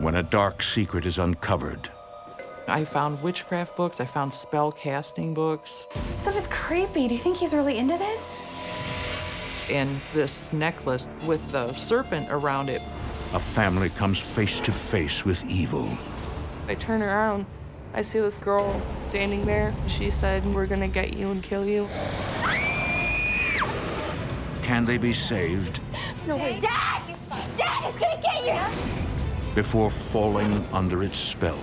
when a dark secret is uncovered. I found witchcraft books, I found spell casting books. Stuff is creepy. Do you think he's really into this? And this necklace with the serpent around it. A family comes face to face with evil. I turn around, I see this girl standing there. She said, "We're gonna get you and kill you." Can they be saved? No way. Dad! Dad, it's gonna get you! Before falling under its spell?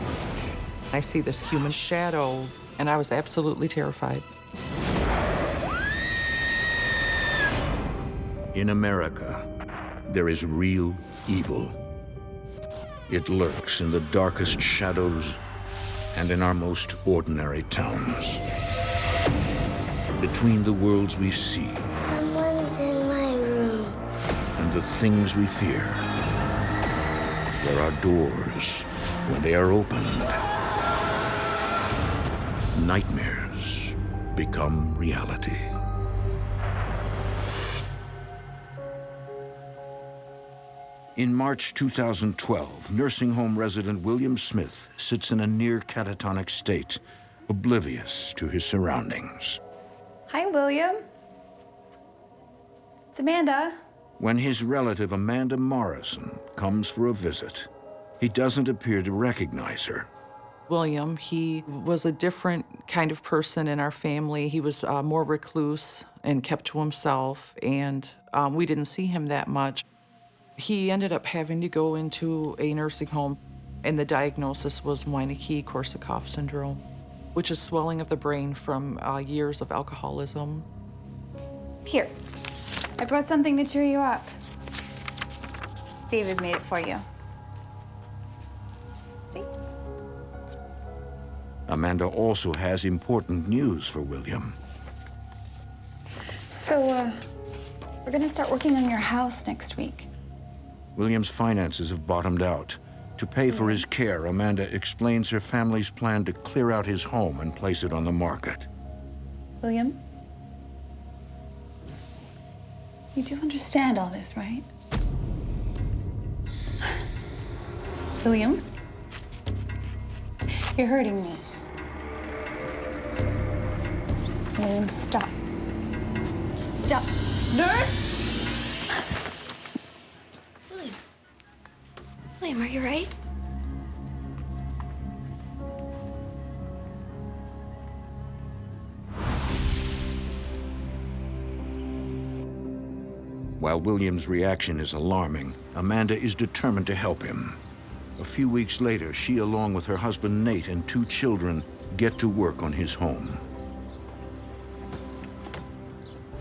I see this human shadow, and I was absolutely terrified. In America, there is real evil. It lurks in the darkest shadows and in our most ordinary towns. Between the worlds we see Someone's in my room. and the things we fear, there are doors. When they are opened, nightmares become reality. In March 2012, nursing home resident William Smith sits in a near catatonic state, oblivious to his surroundings. Hi, William. It's Amanda. When his relative Amanda Morrison comes for a visit, he doesn't appear to recognize her. William, he was a different kind of person in our family. He was more recluse and kept to himself, and we didn't see him that much. He ended up having to go into a nursing home, and the diagnosis was Wernicke-Korsakoff syndrome, which is swelling of the brain from years of alcoholism. Here, I brought something to cheer you up. David made it for you. See? Amanda also has important news for William. So, we're gonna start working on your house next week. William's finances have bottomed out. To pay for his care, Amanda explains her family's plan to clear out his home and place it on the market. William? You do understand all this, right? William? You're hurting me. William, stop. Stop. Nurse! William, are you right? While William's reaction is alarming, Amanda is determined to help him. A few weeks later, she, along with her husband Nate and 2 children, get to work on his home.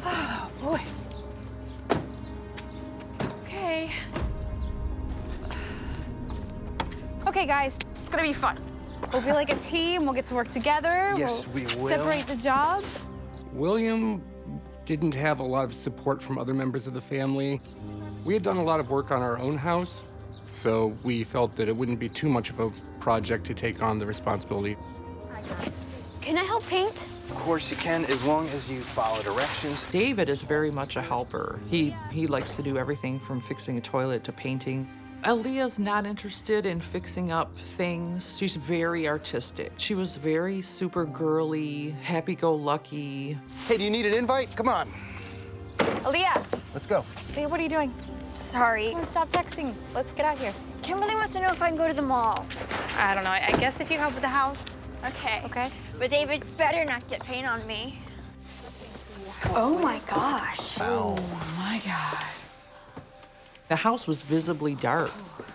Oh, boy. Okay. Okay, guys, it's gonna be fun. We'll be like a team, we'll get to work together. Yes, we will. Separate the jobs. William didn't have a lot of support from other members of the family. We had done a lot of work on our own house, so we felt that it wouldn't be too much of a project to take on the responsibility. Can I help paint? Of course you can, as long as you follow directions. David is very much a helper. He likes to do everything from fixing a toilet to painting. Aaliyah's not interested in fixing up things. She's very artistic. She was very super girly, happy-go-lucky. Hey, do you need an invite? Come on. Aaliyah! Let's go. Aaliyah, what are you doing? Sorry. Come on, stop texting. Let's get out here. Kimberly wants to know if I can go to the mall. I don't know. I guess if you help with the house. Okay. Okay. But David better not get paint on me. Oh, my gosh. Ow. Oh, my God. The house was visibly dark.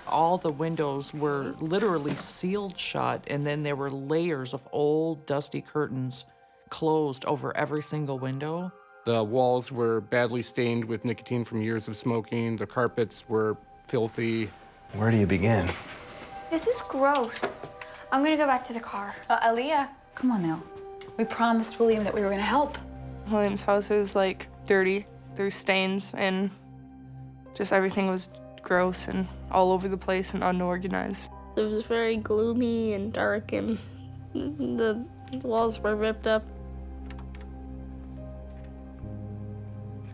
All the windows were literally sealed shut, and then there were layers of old, dusty curtains closed over every single window. The walls were badly stained with nicotine from years of smoking. The carpets were filthy. Where do you begin? This is gross. I'm gonna go back to the car. Aaliyah, come on now. We promised William that we were gonna help. William's house is like dirty. There's stains and just everything was gross and all over the place and unorganized. It was very gloomy and dark, and the walls were ripped up.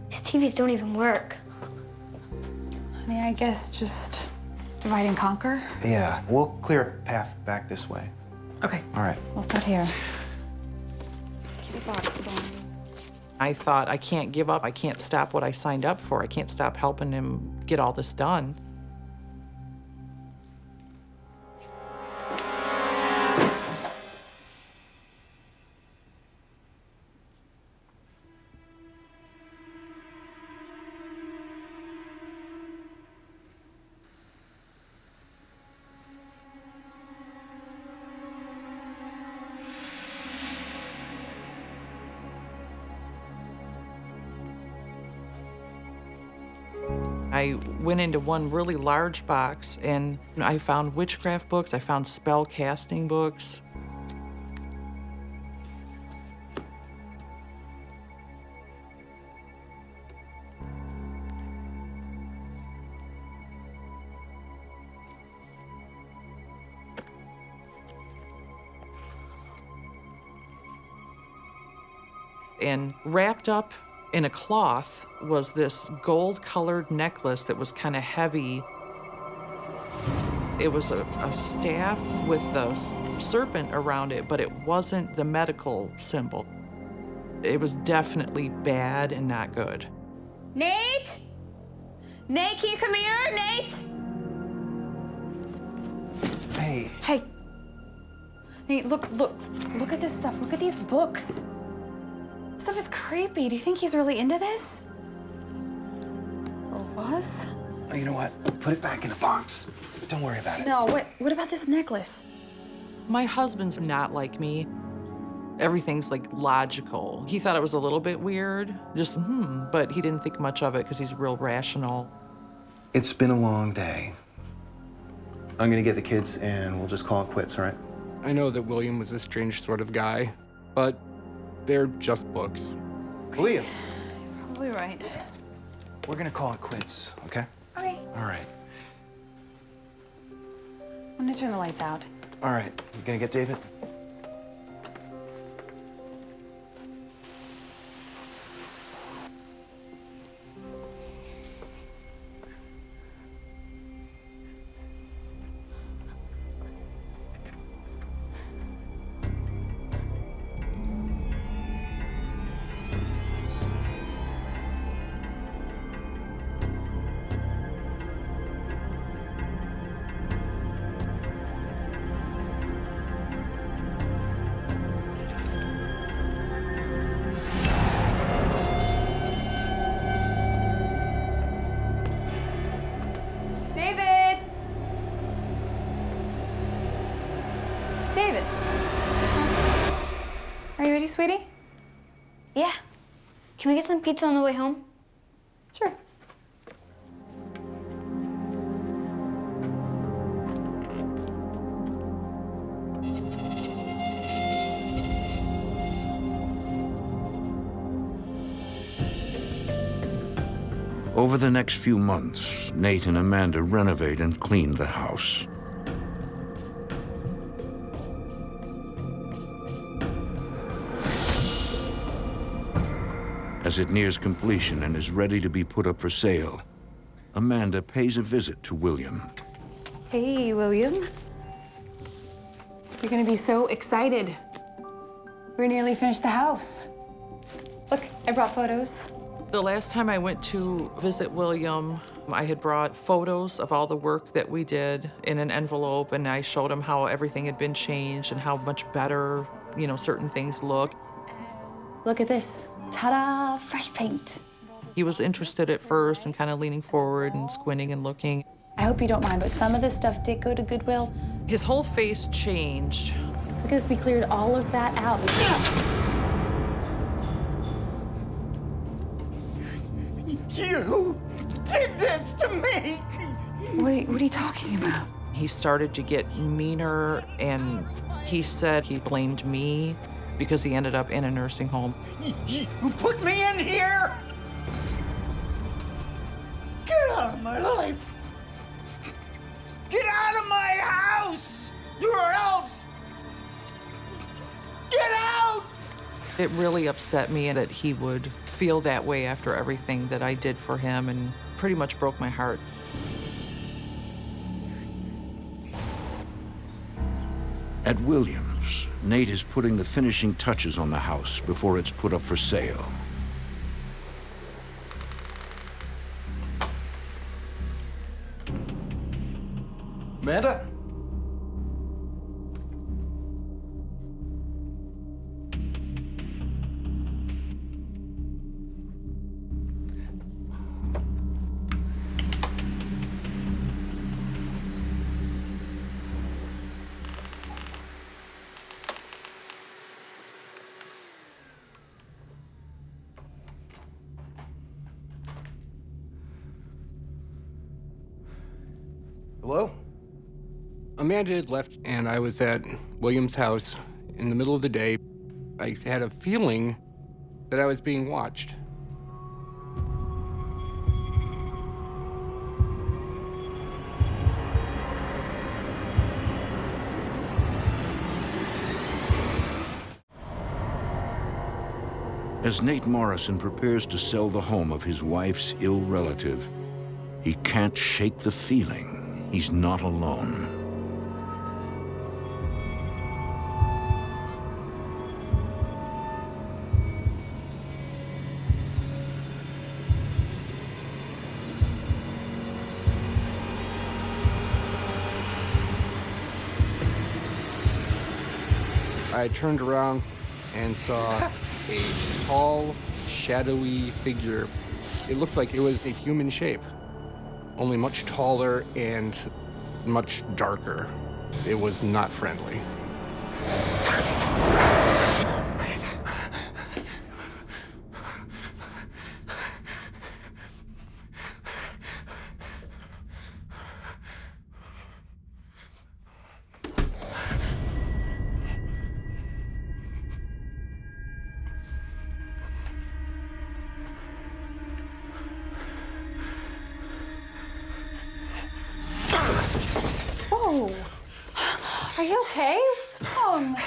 These TVs don't even work. Honey, I guess just Divide and conquer? Yeah, we'll clear a path back this way. Okay. All right. We'll start here. Keep the box going. I thought, I can't give up. I can't stop what I signed up for. I can't stop helping him get all this done. I went into one really large box and I found witchcraft books, I found spell casting books. And wrapped up in a cloth was this gold-colored necklace that was kind of heavy. It was a staff with a serpent around it, but it wasn't the medical symbol. It was definitely bad and not good. Nate? Nate, can you come here? Nate? Hey. Hey. Nate, look at this stuff. Look at these books. This stuff is creepy. Do you think he's really into this? Or was? Oh, you know what? Put it back in the box. Don't worry about it. No, what about this necklace? My husband's not like me. Everything's like logical. He thought it was a little bit weird, just but he didn't think much of it because he's real rational. It's been a long day. I'm gonna get the kids and we'll just call it quits, all right? I know that William was a strange sort of guy, but they're just books. William, Probably right. we're gonna call it quits, okay? Okay. All right. I'm gonna turn the lights out. All right. You gonna get David? David! David! Are you ready, sweetie? Yeah. Can we get some pizza on the way home? Sure. Over the next few months, Nate and Amanda renovate and clean the house. As it nears completion and is ready to be put up for sale, Amanda pays a visit to William. Hey, William. You're gonna be so excited. We're nearly finished the house. Look, I brought photos. The last time I went to visit William, I had brought photos of all the work that we did in an envelope, and I showed him how everything had been changed and how much better, certain things looked. Look at this. Ta-da, fresh paint. He was interested at first and kind of leaning forward and squinting and looking. I hope you don't mind, but some of this stuff did go to Goodwill. His whole face changed. Look at this, we cleared all of that out. You did this to me! What are you talking about? He started to get meaner, and he said he blamed me because he ended up in a nursing home. You put me in here? Get out of my life! Get out of my house! Or else! Get out! It really upset me that he would feel that way after everything that I did for him, and pretty much broke my heart. At Williams, Nate is putting the finishing touches on the house before it's put up for sale. Amanda? Hello? Amanda had left, and I was at William's house in the middle of the day. I had a feeling that I was being watched. As Nate Morrison prepares to sell the home of his wife's ill relative, he can't shake the feeling he's not alone. I turned around and saw a tall, shadowy figure. It looked like it was a human shape, only much taller and much darker. It was not friendly. Whoa. Are you okay? What's wrong?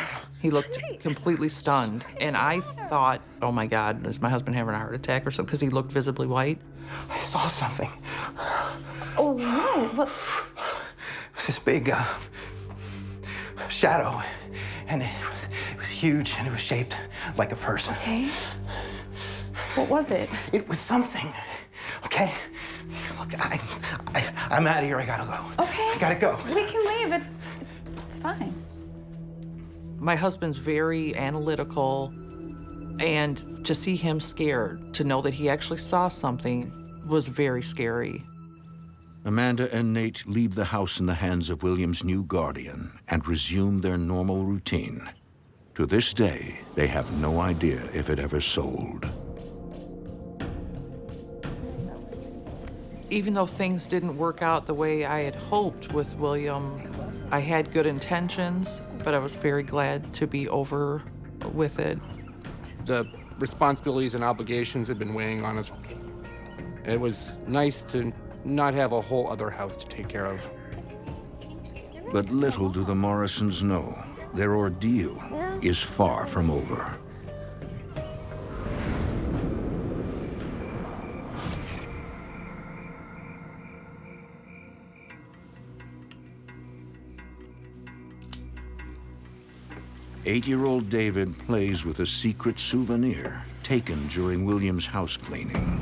He looked completely stunned, and I thought, oh my God, is my husband having a heart attack or something? Because he looked visibly white. I saw something. Oh, no. What? It was this big shadow, and it was huge, and it was shaped like a person. Okay. What was it? It was something, okay? Look, I'm out of here. I gotta go. Okay. I gotta go. We can leave. It's fine. My husband's very analytical, and to see him scared, to know that he actually saw something, was very scary. Amanda and Nate leave the house in the hands of William's new guardian and resume their normal routine. To this day, they have no idea if it ever sold. Even though things didn't work out the way I had hoped with William, I had good intentions, but I was very glad to be over with it. The responsibilities and obligations had been weighing on us. It was nice to not have a whole other house to take care of. But little do the Morrisons know, their ordeal is far from over. Eight-year-old David plays with a secret souvenir taken during William's house cleaning.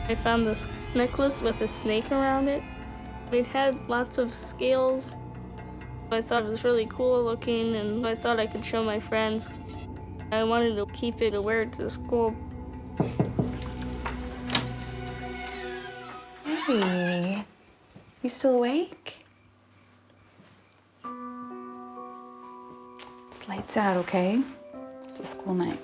I found this necklace with a snake around it. It had lots of scales. I thought it was really cool looking, and I thought I could show my friends. I wanted to keep it to wear it to school. Hey, you still awake? It's lights out, okay? It's a school night.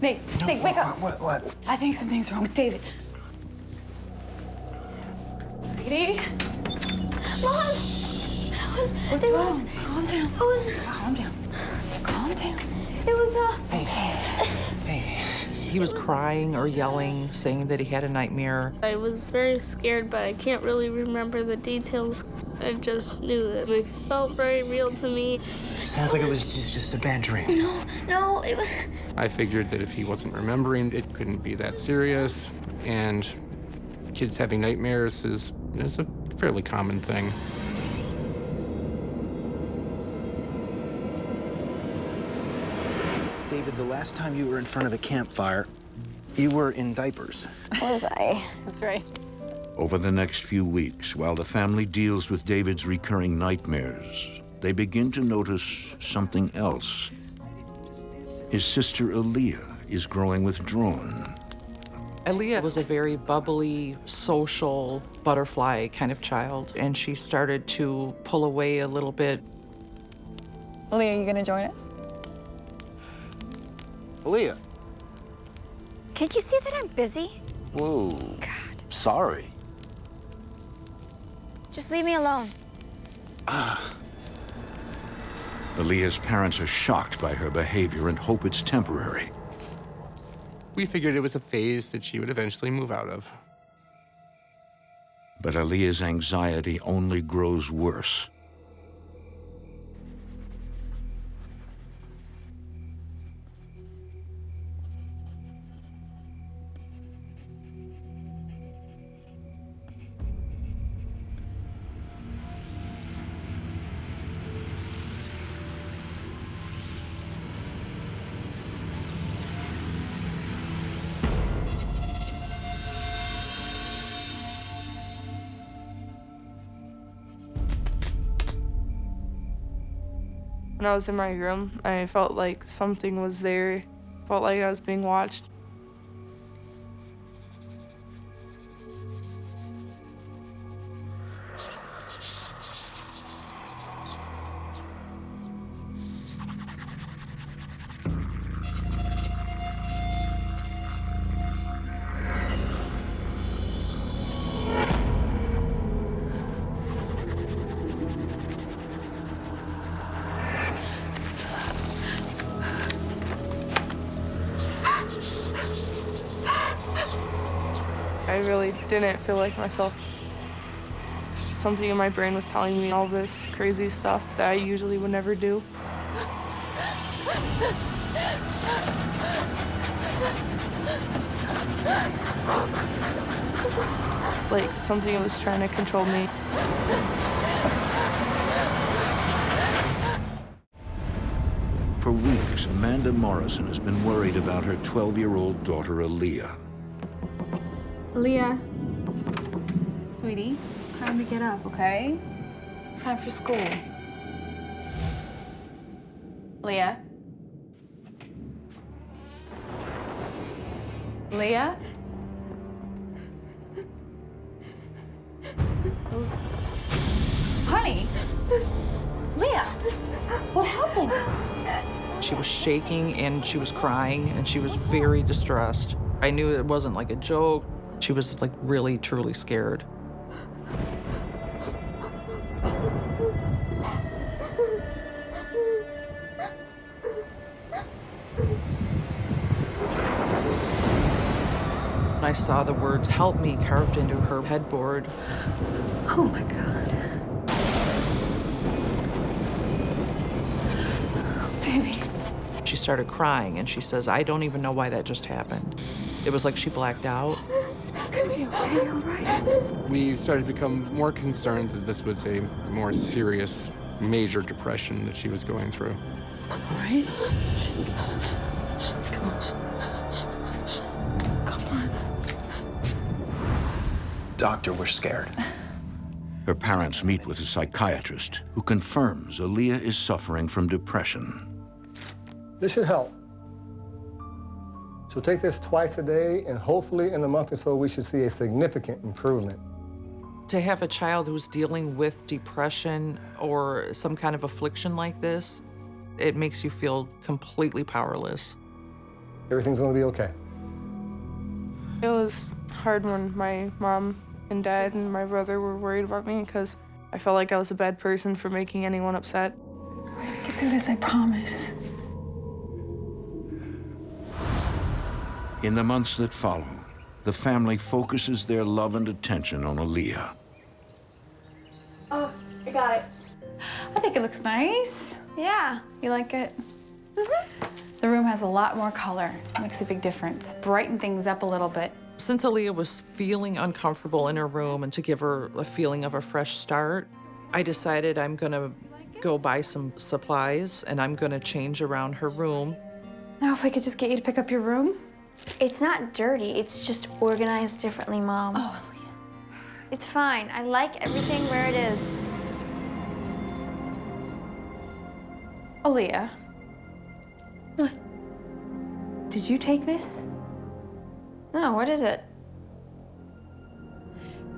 Nate, Nate, wake up. What? I think something's wrong with David. Sweetie? Mom! What's wrong? Calm down. It was... Calm down. Calm down. It was, He was crying or yelling, saying that he had a nightmare. I was very scared, but I can't really remember the details. I just knew that it felt very real to me. Sounds like it was just a bad dream. No, it was... I figured that if he wasn't remembering, it couldn't be that serious. And kids having nightmares is a fairly common thing. David, the last time you were in front of a campfire, you were in diapers. Was I? That's right. Over the next few weeks, while the family deals with David's recurring nightmares, they begin to notice something else. His sister Aaliyah is growing withdrawn. Aaliyah was a very bubbly, social, butterfly kind of child, and she started to pull away a little bit. Aaliyah, you gonna join us? Aaliyah. Can't you see that I'm busy? Whoa. God. Sorry. Just leave me alone. Aaliyah's parents are shocked by her behavior and hope it's temporary. We figured it was a phase that she would eventually move out of. But Aaliyah's anxiety only grows worse. When I was in my room, I felt like something was there. Felt like I was being watched. I really didn't feel like myself. Something in my brain was telling me all this crazy stuff that I usually would never do. Like something was trying to control me. For weeks, Amanda Morrison has been worried about her 12-year-old daughter, Aaliyah. Aaliyah. Sweetie, it's time to get up, okay? It's time for school. Leah? Leah? Honey? Leah? What happened? She was shaking and she was crying and she was very distressed. I knew it wasn't like a joke. She was like really, truly scared. I saw the words "help me" carved into her headboard. Oh my God. Baby. She started crying and she says, "I don't even know why that just happened." It was like she blacked out. It's gonna be okay, all right? We started to become more concerned that this was a more serious, major depression that she was going through. All right? Come on. Come on. Doctor, we're scared. Her parents meet with a psychiatrist who confirms Aaliyah is suffering from depression. This should help. So take this twice a day, and hopefully in a month or so, we should see a significant improvement. To have a child who's dealing with depression or some kind of affliction like this, it makes you feel completely powerless. Everything's gonna be okay. It was hard when my mom and dad and my brother were worried about me because I felt like I was a bad person for making anyone upset. We're gonna get through this, I promise. In the months that follow, the family focuses their love and attention on Aaliyah. Oh, I got it. I think it looks nice. Yeah. You like it? The room has a lot more color. Makes a big difference. Brighten things up a little bit. Since Aaliyah was feeling uncomfortable in her room and to give her a feeling of a fresh start, I decided I'm gonna go buy some supplies and I'm gonna change around her room. Now, if I could just get you to pick up your room. It's not dirty. It's just organized differently, Mom. Oh, Aaliyah. It's fine. I like everything where it is. Aaliyah. What? Did you take this? No, what is it?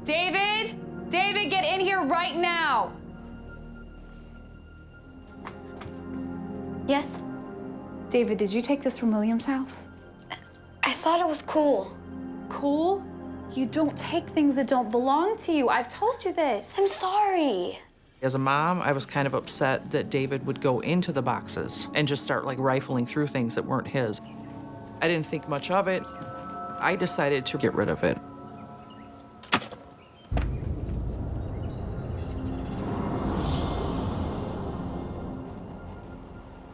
David! David, get in here right now! Yes? David, did you take this from William's house? I thought it was cool. Cool? You don't take things that don't belong to you. I've told you this. I'm sorry. As a mom, I was kind of upset that David would go into the boxes and just start like rifling through things that weren't his. I didn't think much of it. I decided to get rid of it.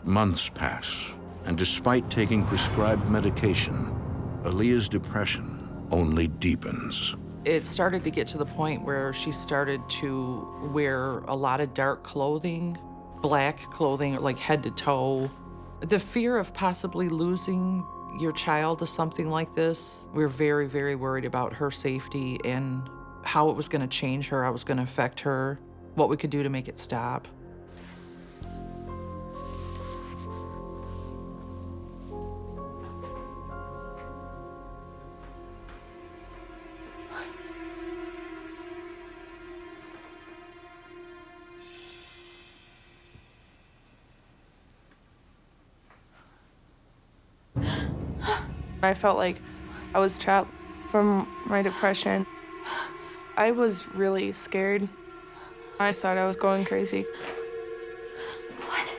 Months pass, and despite taking prescribed medication, Aaliyah's depression only deepens. It started to get to the point where she started to wear a lot of dark clothing, black clothing, like head to toe. The fear of possibly losing your child to something like this, we were very, very worried about her safety and how it was going to change her, how it was going to affect her, what we could do to make it stop. I felt like I was trapped from my depression. I was really scared. I thought I was going crazy. What?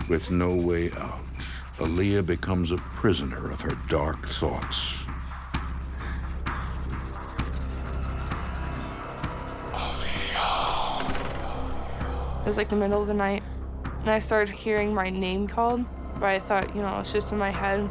With no way out, Aaliyah becomes a prisoner of her dark thoughts. It was like the middle of the night, and I started hearing my name called, but I thought, it's just in my head.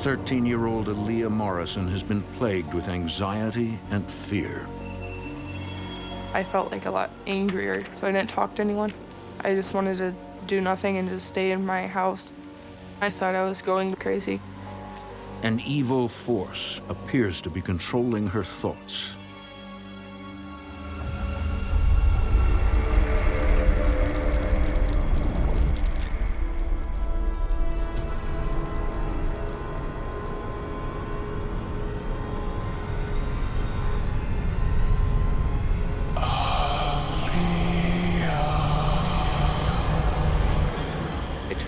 Thirteen-year-old Aaliyah Morrison has been plagued with anxiety and fear. I felt like a lot angrier, so I didn't talk to anyone. I just wanted to do nothing and just stay in my house. I thought I was going crazy. An evil force appears to be controlling her thoughts.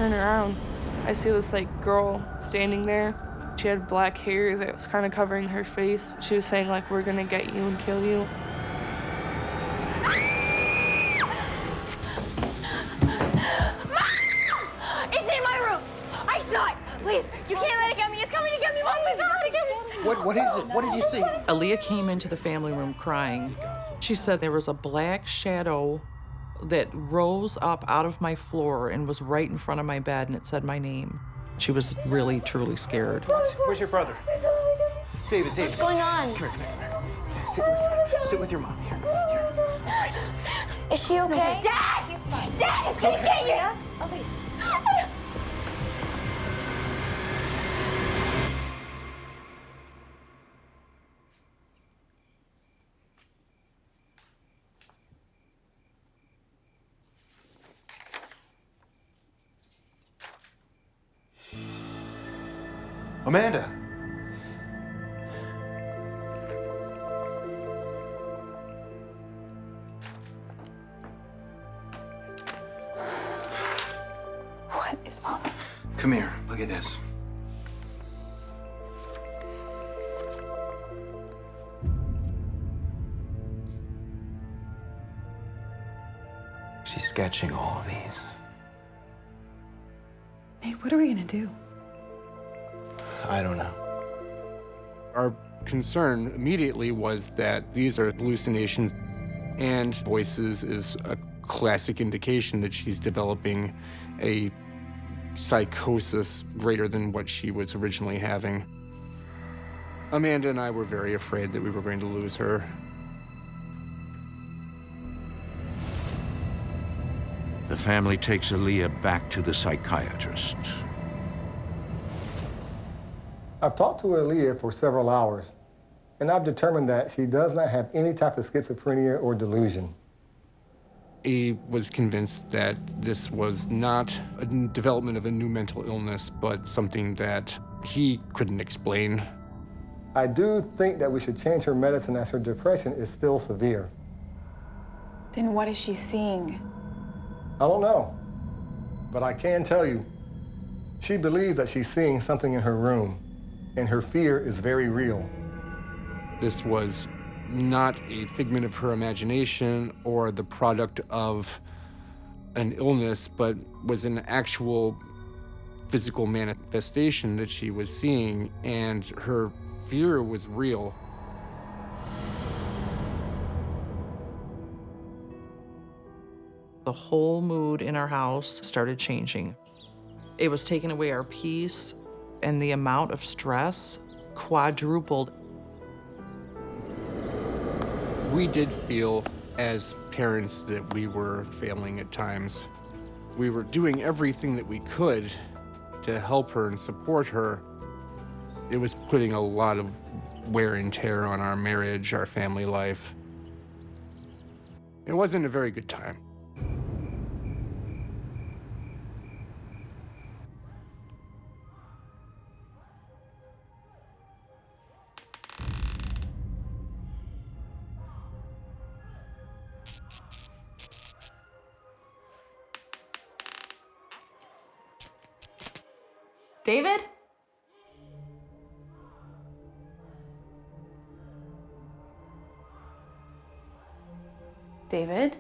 turn around, I see this like girl standing there. She had black hair that was kind of covering her face. She was saying like, "We're gonna get you and kill you." It's in my room. I saw it. Please, you can't let it get me. It's coming to get me, Mom. Please don't let it get me. What is it? What did you see? Aaliyah came into the family room crying. She said there was a black shadow that rose up out of my floor and was right in front of my bed, and it said my name. She was really, truly scared. Where's your brother? David. What's going on? Come here. Sit with your mom here. Is she okay? Dad! He's fine. Dad, it's gonna get you! Yeah? Okay. Amanda! What is all this? Come here, look at this. She's sketching all of these. Nate, what are we gonna do? I don't know. Our concern immediately was that these are hallucinations, and voices is a classic indication that she's developing a psychosis greater than what she was originally having. Amanda and I were very afraid that we were going to lose her. The family takes Aaliyah back to the psychiatrist. I've talked to Aaliyah for several hours, and I've determined that she does not have any type of schizophrenia or delusion. He was convinced that this was not a development of a new mental illness, but something that he couldn't explain. I do think that we should change her medicine as her depression is still severe. Then what is she seeing? I don't know, but I can tell you, she believes that she's seeing something in her room, and her fear is very real. This was not a figment of her imagination or the product of an illness, but was an actual physical manifestation that she was seeing, and her fear was real. The whole mood in our house started changing. It was taking away our peace, and the amount of stress quadrupled. We did feel as parents that we were failing at times. We were doing everything that we could to help her and support her. It was putting a lot of wear and tear on our marriage, our family life. It wasn't a very good time. David? David?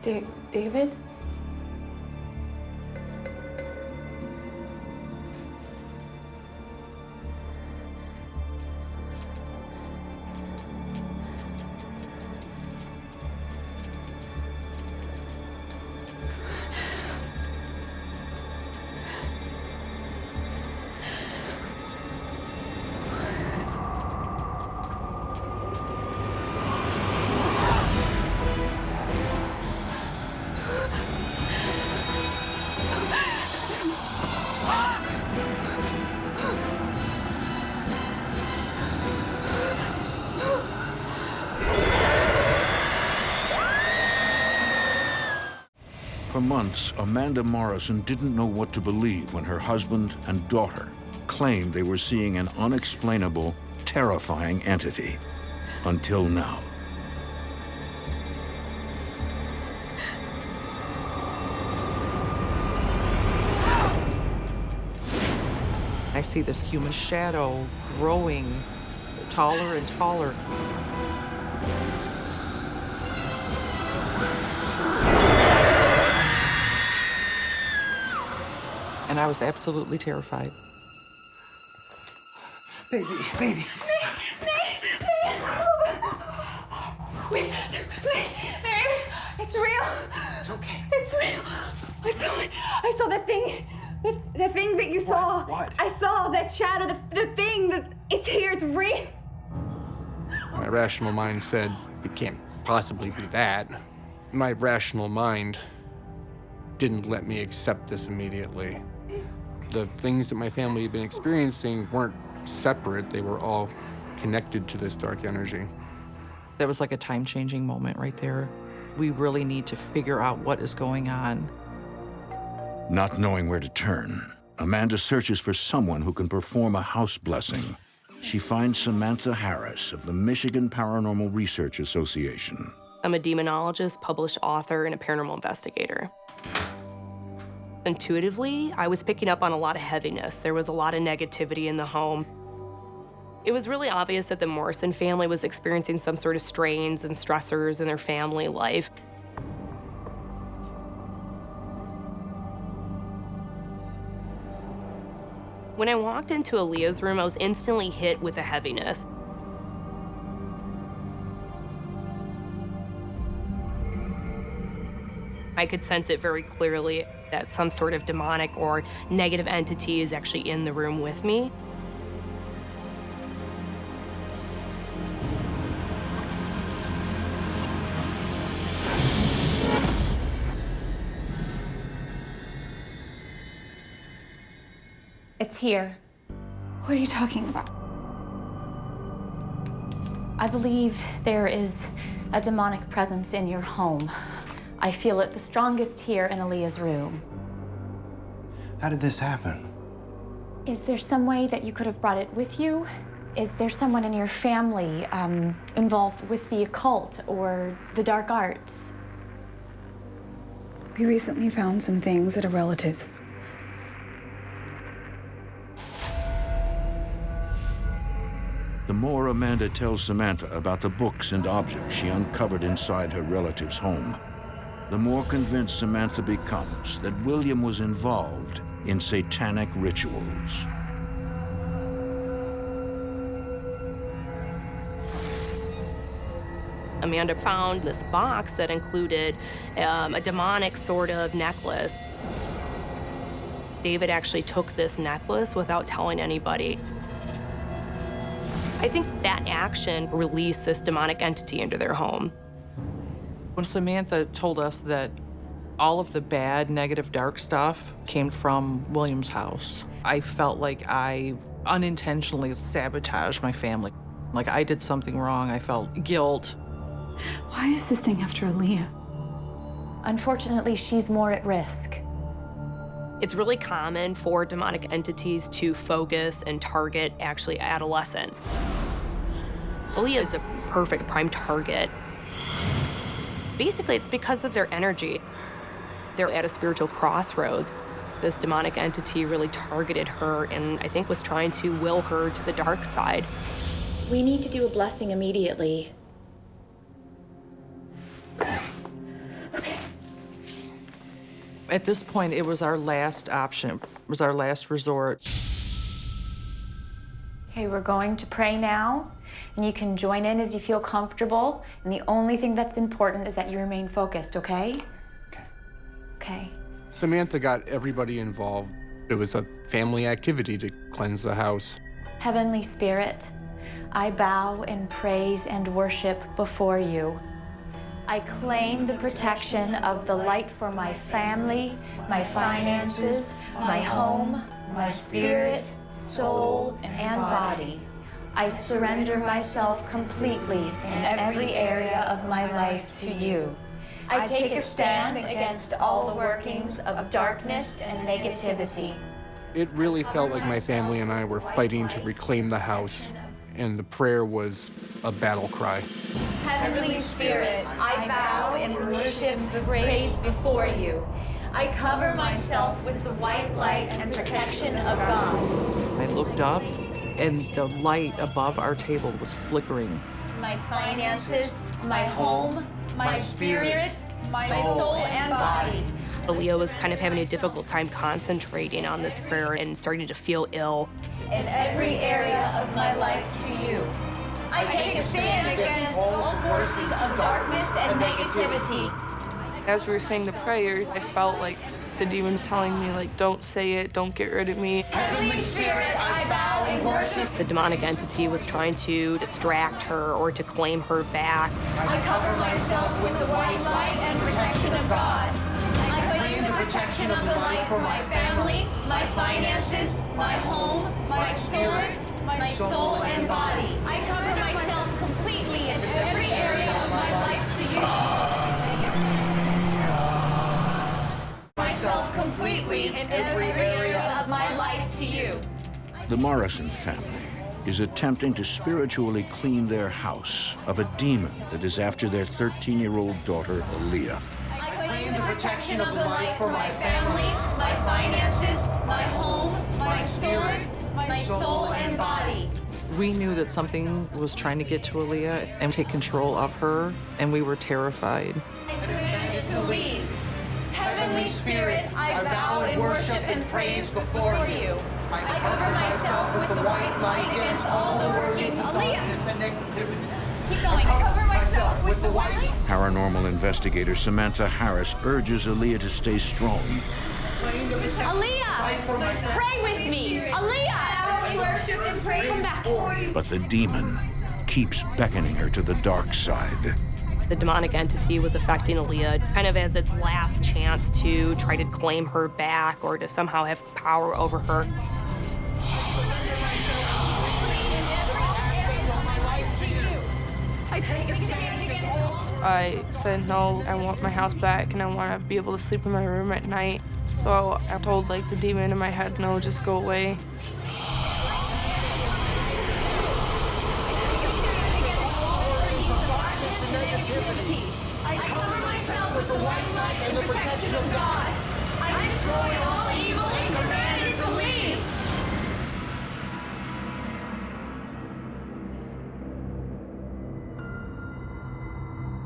David? For months, Amanda Morrison didn't know what to believe when her husband and daughter claimed they were seeing an unexplainable, terrifying entity. Until now. I see this human shadow growing taller and taller. And I was absolutely terrified. Baby, baby. Wait, it's real. It's okay. It's real. I saw it. I saw that thing. The thing that you saw. What? I saw that shadow, the thing that it's here, it's real. My rational mind said, it can't possibly be that. My rational mind didn't let me accept this immediately. The things that my family had been experiencing weren't separate. They were all connected to this dark energy. That was like a time-changing moment right there. We really need to figure out what is going on. Not knowing where to turn, Amanda searches for someone who can perform a house blessing. She finds Samantha Harris of the Michigan Paranormal Research Association. I'm a demonologist, published author, and a paranormal investigator. Intuitively, I was picking up on a lot of heaviness. There was a lot of negativity in the home. It was really obvious that the Morrison family was experiencing some sort of strains and stressors in their family life. When I walked into Aaliyah's room, I was instantly hit with a heaviness. I could sense it very clearly that some sort of demonic or negative entity is actually in the room with me. It's here. What are you talking about? I believe there is a demonic presence in your home. I feel it the strongest here in Aaliyah's room. How did this happen? Is there some way that you could have brought it with you? Is there someone in your family involved with the occult or the dark arts? We recently found some things at a relative's. The more Amanda tells Samantha about the books and objects she uncovered inside her relative's home, the more convinced Samantha becomes that William was involved in satanic rituals. Amanda found this box that included a demonic sort of necklace. David actually took this necklace without telling anybody. I think that action released this demonic entity into their home. When Samantha told us that all of the bad, negative, dark stuff came from William's house, I felt like I unintentionally sabotaged my family. Like I did something wrong. I felt guilt. Why is this thing after Aaliyah? Unfortunately, she's more at risk. It's really common for demonic entities to focus and target actually adolescents. Aaliyah is a perfect prime target. Basically, it's because of their energy. They're at a spiritual crossroads. This demonic entity really targeted her and I think was trying to will her to the dark side. We need to do a blessing immediately. Okay. At this point, it was our last option. It was our last resort. Okay, we're going to pray now, and you can join in as you feel comfortable. And the only thing that's important is that you remain focused, okay? Okay. Samantha got everybody involved. It was a family activity to cleanse the house. Heavenly Spirit, I bow in praise and worship before you. I claim the protection of the light for my family, my finances, my home, my spirit, soul, and body. I surrender myself completely in every area of my life to you. I take a stand against all the workings of darkness and negativity. It really felt like my family and I were fighting to reclaim the house, and the prayer was a battle cry. Heavenly Spirit, I bow in worship and praise before you. I cover myself with the white light and protection of God. I looked up, and the light above our table was flickering. My finances, my home, my spirit, my soul and body. Aaliyah was kind of having a difficult time concentrating on this prayer and starting to feel ill. In every area of my life to you. I take a stand against all forces of darkness and negativity. As we were saying the prayer, I felt like the demons telling me, like, don't say it, don't get rid of me. Heavenly Spirit, I bow in worship. The demonic entity was trying to distract her or to claim her back. I cover myself with the white light and protection of God. I claim the protection of the light for my family, my finances, my home, my spirit, my soul and body. I cover myself completely in every area of my life to you. Myself completely in every area of my life to you. The Morrison family is attempting to spiritually clean their house of a demon that is after their 13-year-old daughter, Aaliyah. I claim the protection of the light for my family, my finances, my home, my spirit, my soul and body. We knew that something was trying to get to Aaliyah and take control of her, and we were terrified. I command it to leave. Heavenly Spirit, I bow in worship and praise before you. I cover myself with the white light against all the workings of darkness and negativity. Keep going. I cover myself with the white light. Paranormal investigator Samantha Harris urges Aaliyah to stay strong. Aaliyah, pray with me. Aaliyah, we worship and pray. Come back. But the demon keeps beckoning her to the dark side. The demonic entity was affecting Aaliyah kind of as its last chance to try to claim her back or to somehow have power over her. I said, no, I want my house back and I want to be able to sleep in my room at night. So I told like the demon in my head, no, just go away. I cover myself with the white light and the protection of God. I destroy all evil and command it to leave.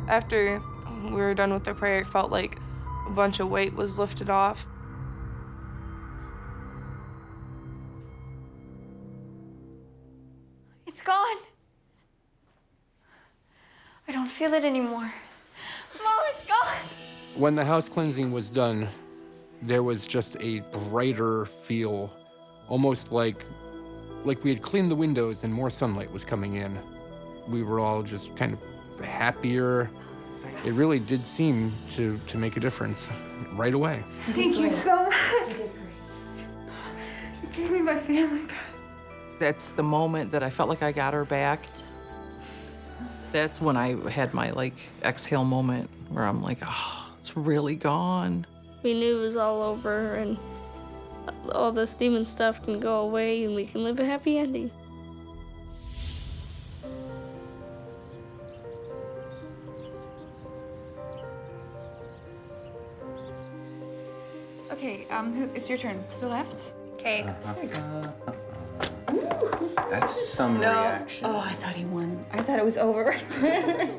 After we were done with the prayer, it felt like a bunch of weight was lifted off. It's gone. I don't feel it anymore. Mom, it's gone. When the house cleansing was done, there was just a brighter feel, almost like we had cleaned the windows and more sunlight was coming in. We were all just kind of happier. It really did seem to make a difference right away. Thank you so much. You gave me my family back. That's the moment that I felt like I got her back. That's when I had my exhale moment where I'm like, oh, it's really gone. We knew it was all over and all this demon stuff can go away and we can live a happy ending. Okay, it's your turn. To the left. Okay. That's some reaction. Oh, I thought he won. I thought it was over right there.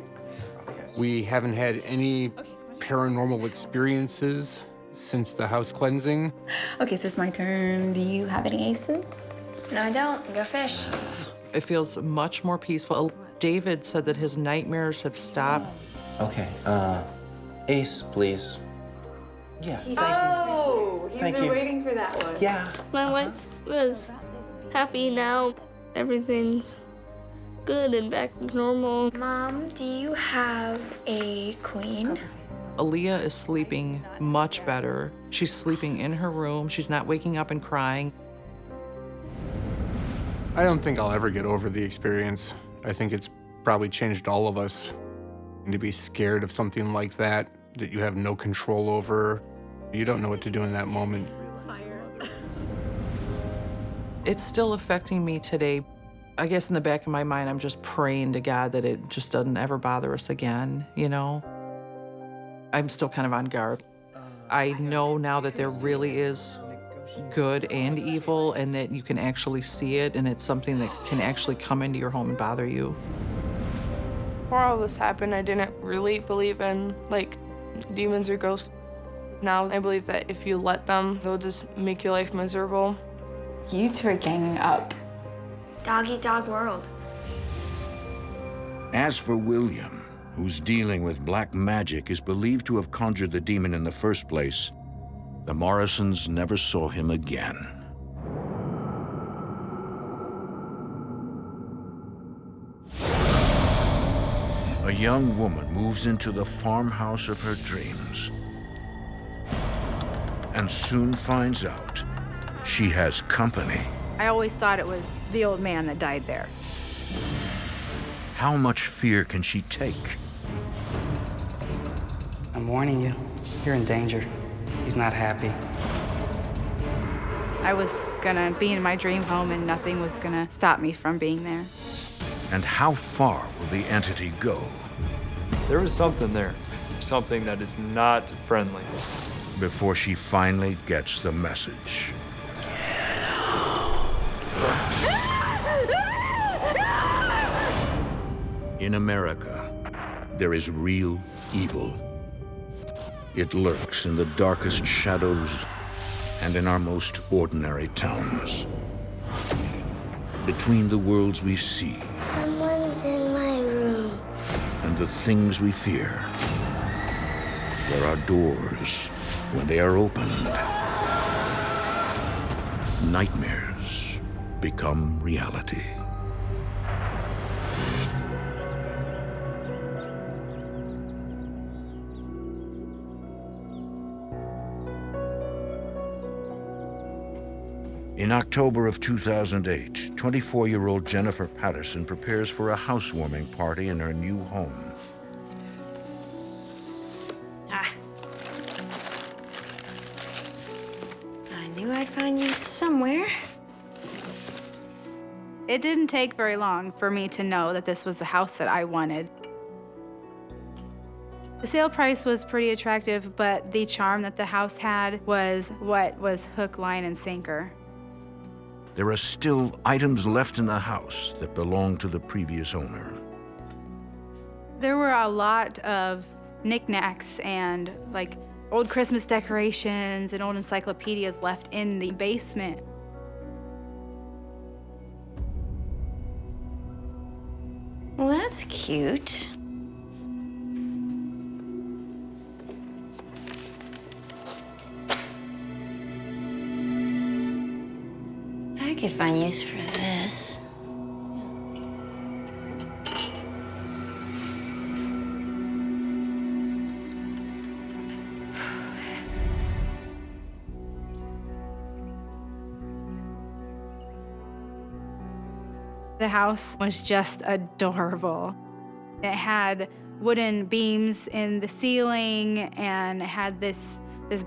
We haven't had any paranormal experiences since the house cleansing. Okay, so it's my turn. Do you have any aces? No, I don't. Go fish. It feels much more peaceful. David said that his nightmares have stopped. Okay, ace, please. Yeah, thank Oh, he's Thank been you. waiting for that one. Yeah. My wife was happy now. Everything's good and back to normal. Mom, do you have a queen? Aaliyah is sleeping much better. She's sleeping in her room. She's not waking up and crying. I don't think I'll ever get over the experience. I think it's probably changed all of us. And to be scared of something like that you have no control over, you don't know what to do in that moment. It's still affecting me today. I guess in the back of my mind, I'm just praying to God that it just doesn't ever bother us again, you know? I'm still kind of on guard. I know now that there really is good and evil, and that you can actually see it, and it's something that can actually come into your home and bother you. Before all this happened, I didn't really believe in, like, demons or ghosts. Now I believe that if you let them, they'll just make your life miserable. You two are ganging up. Dog eat dog world. As for William, whose dealing with black magic is believed to have conjured the demon in the first place, the Morrisons never saw him again. A young woman moves into the farmhouse of her dreams and soon finds out she has company. I always thought it was the old man that died there. How much fear can she take? I'm warning you, you're in danger. He's not happy. I was gonna be in my dream home and nothing was gonna stop me from being there. And how far will the entity go? There was something there, something that is not friendly. Before she finally gets the message. In America, there is real evil. It lurks in the darkest shadows and in our most ordinary towns. Between the worlds we see Someone's in my room. and the things we fear, there are doors. When they are opened, nightmares become reality. In October of 2008, 24-year-old Jennifer Patterson prepares for a housewarming party in her new home. I knew I'd find you somewhere. It didn't take very long for me to know that this was the house that I wanted. The sale price was pretty attractive, but the charm that the house had was what was hook, line, and sinker. There are still items left in the house that belong to the previous owner. There were a lot of knickknacks and like old Christmas decorations and old encyclopedias left in the basement. Well, that's cute. I could find use for this. The house was just adorable. It had wooden beams in the ceiling and it had this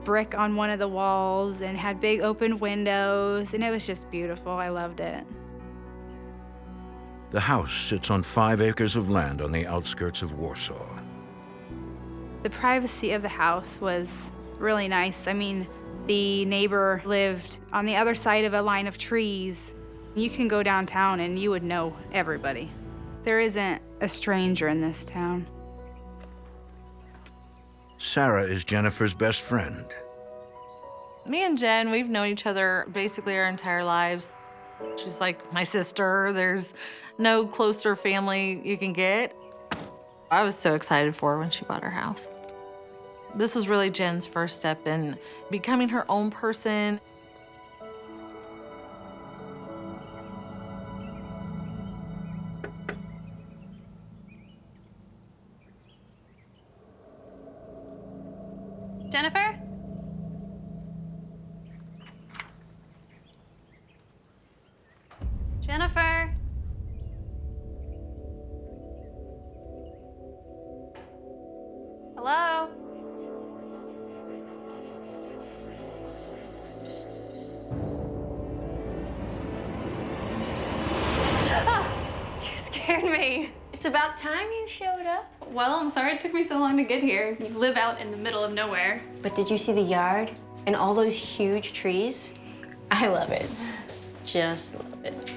brick on one of the walls and had big open windows, and it was just beautiful. I loved it. The house sits on 5 acres of land on the outskirts of Warsaw. The privacy of the house was really nice. I mean, the neighbor lived on the other side of a line of trees. You can go downtown and you would know everybody. There isn't a stranger in this town. Sarah is Jennifer's best friend. Me and Jen, we've known each other basically our entire lives. She's like my sister. There's no closer family you can get. I was so excited for her when she bought her house. This was really Jen's first step in becoming her own person. Jennifer? Jennifer? Hello? You scared me. It's about time you showed up. Well, I'm sorry it took me so long to get here. You live out in the middle of nowhere. But did you see the yard and all those huge trees? I love it. Just love it.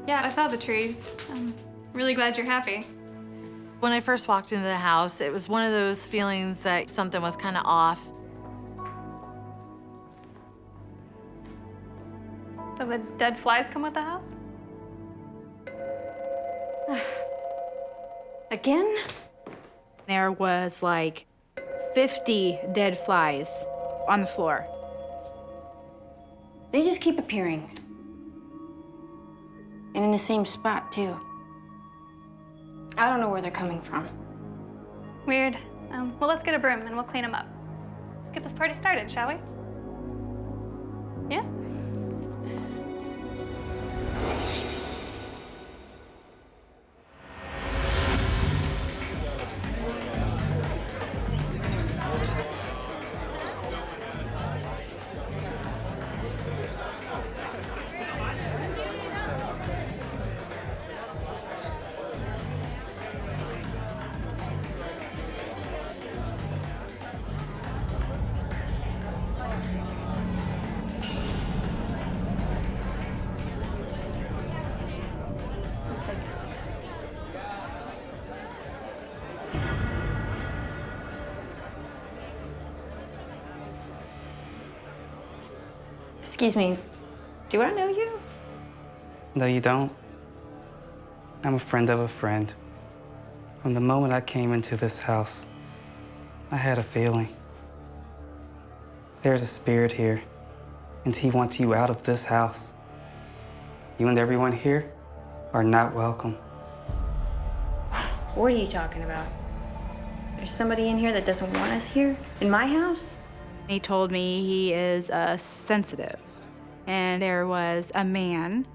Yeah, I saw the trees. I'm really glad you're happy. When I first walked into the house, it was one of those feelings that something was kind of off. So the dead flies come with the house? Again? There was like 50 dead flies on the floor. They just keep appearing. And in the same spot, too. I don't know where they're coming from. Weird. Well, let's get a broom and we'll clean them up. Let's get this party started, shall we? Yeah? Excuse me, do I know you? No, you don't. I'm a friend of a friend. From the moment I came into this house, I had a feeling. There's a spirit here, and he wants you out of this house. You and everyone here are not welcome. What are you talking about? There's somebody in here that doesn't want us here? In my house? He told me he is sensitive. And there was a man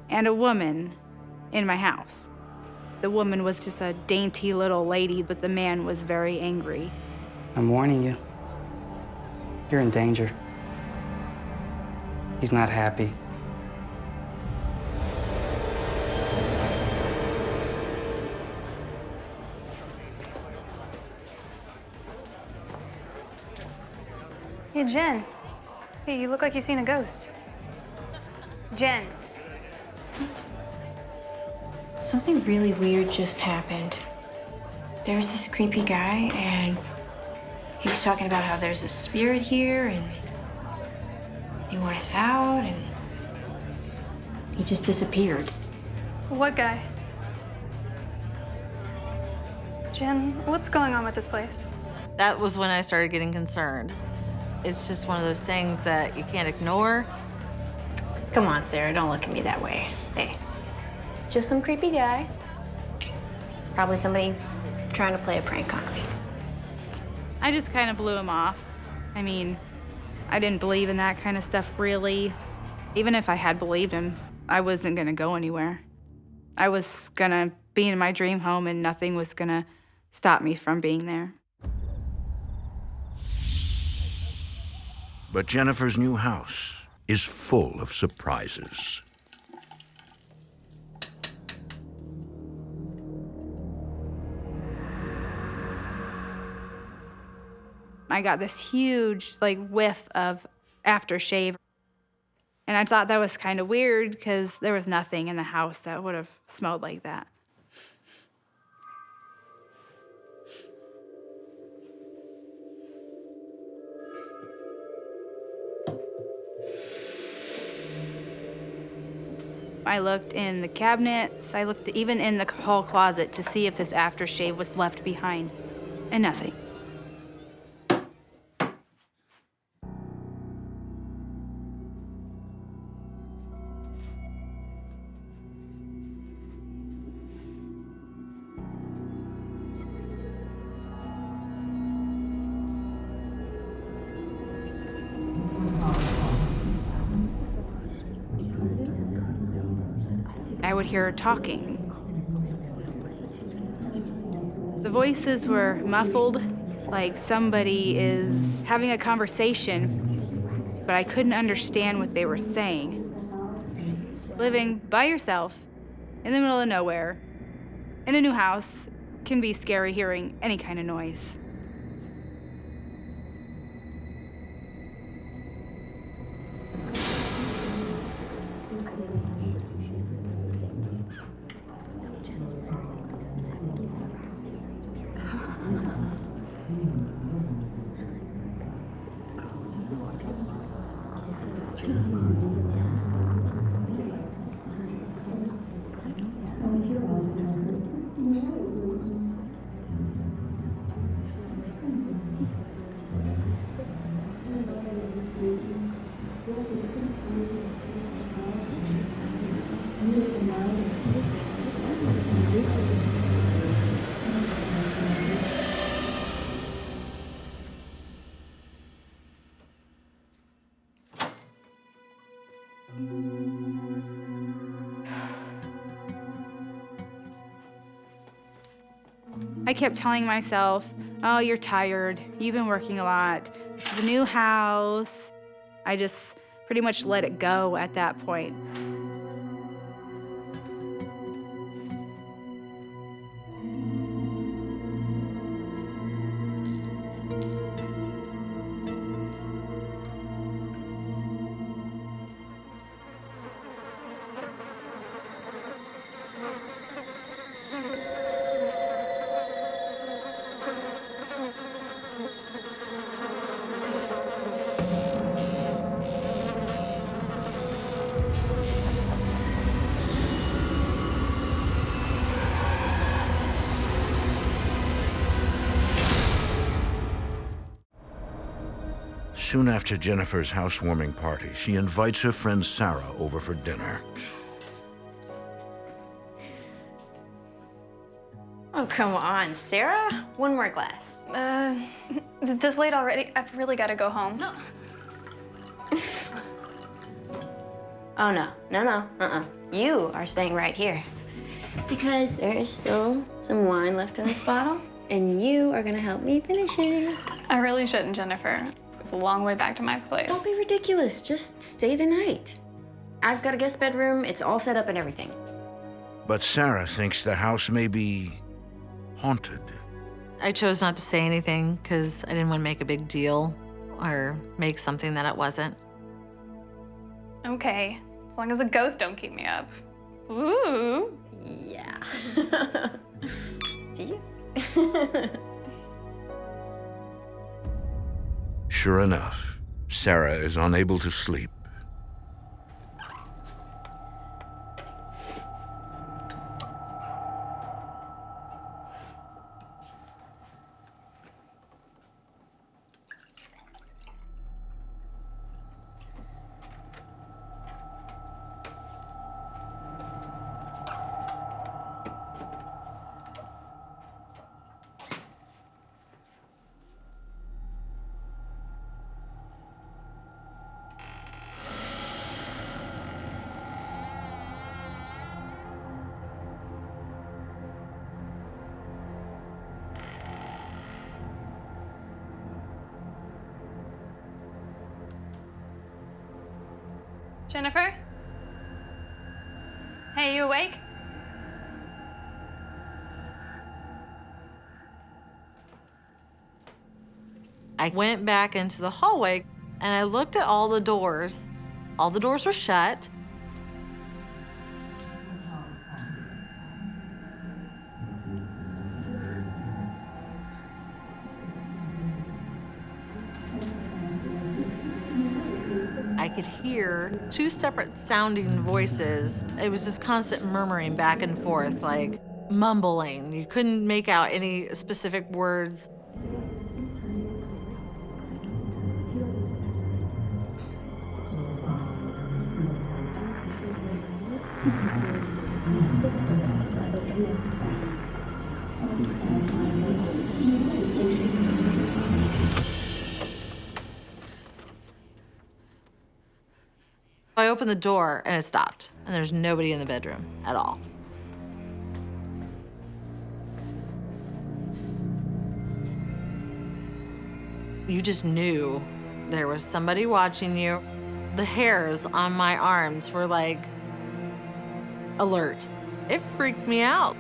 and a woman in my house. The woman was just a dainty little lady, but the man was very angry. I'm warning you. You're in danger. He's not happy. Hey, Jen. Hey, you look like you've seen a ghost. Jen. Something really weird just happened. There's this creepy guy, and he was talking about how there's a spirit here, and he wants us out, and he just disappeared. What guy? Jen, what's going on with this place? That was when I started getting concerned. It's just one of those things that you can't ignore. Come on, Sarah, don't look at me that way. Hey, just some creepy guy. Probably somebody trying to play a prank on me. I just kind of blew him off. I mean, I didn't believe in that kind of stuff, really. Even if I had believed him, I wasn't gonna go anywhere. I was gonna be in my dream home and nothing was gonna stop me from being there. But Jennifer's new house is full of surprises. I got this huge, whiff of aftershave. And I thought that was kind of weird because there was nothing in the house that would have smelled like that. I looked in the cabinets, I looked even in the hall closet to see if this aftershave was left behind, and nothing. I would hear her talking. The voices were muffled, like somebody is having a conversation, but I couldn't understand what they were saying. Living by yourself, in the middle of nowhere, in a new house, can be scary hearing any kind of noise. I kept telling myself, oh, you're tired. You've been working a lot. This is a new house. I just pretty much let it go at that point. Soon after Jennifer's housewarming party, she invites her friend Sarah over for dinner. Oh, come on, Sarah. One more glass. This late already? I've really got to go home. No. Oh, no. You are staying right here. Because there is still some wine left in this bottle, and you are gonna help me finish it. I really shouldn't, Jennifer. It's a long way back to my place. Don't be ridiculous. Just stay the night. I've got a guest bedroom. It's all set up and everything. But Sarah thinks the house may be haunted. I chose not to say anything because I didn't want to make a big deal or make something that it wasn't. Okay, as long as a ghost don't keep me up. Ooh. Yeah. See? Sure enough, Sarah is unable to sleep. Jennifer? Hey, you awake? I went back into the hallway and I looked at all the doors. All the doors were shut. I could hear two separate sounding voices. It was just constant murmuring back and forth, like mumbling. You couldn't make out any specific words. I opened the door and it stopped, and there's nobody in the bedroom at all. You just knew there was somebody watching you. The hairs on my arms were like alert. It freaked me out.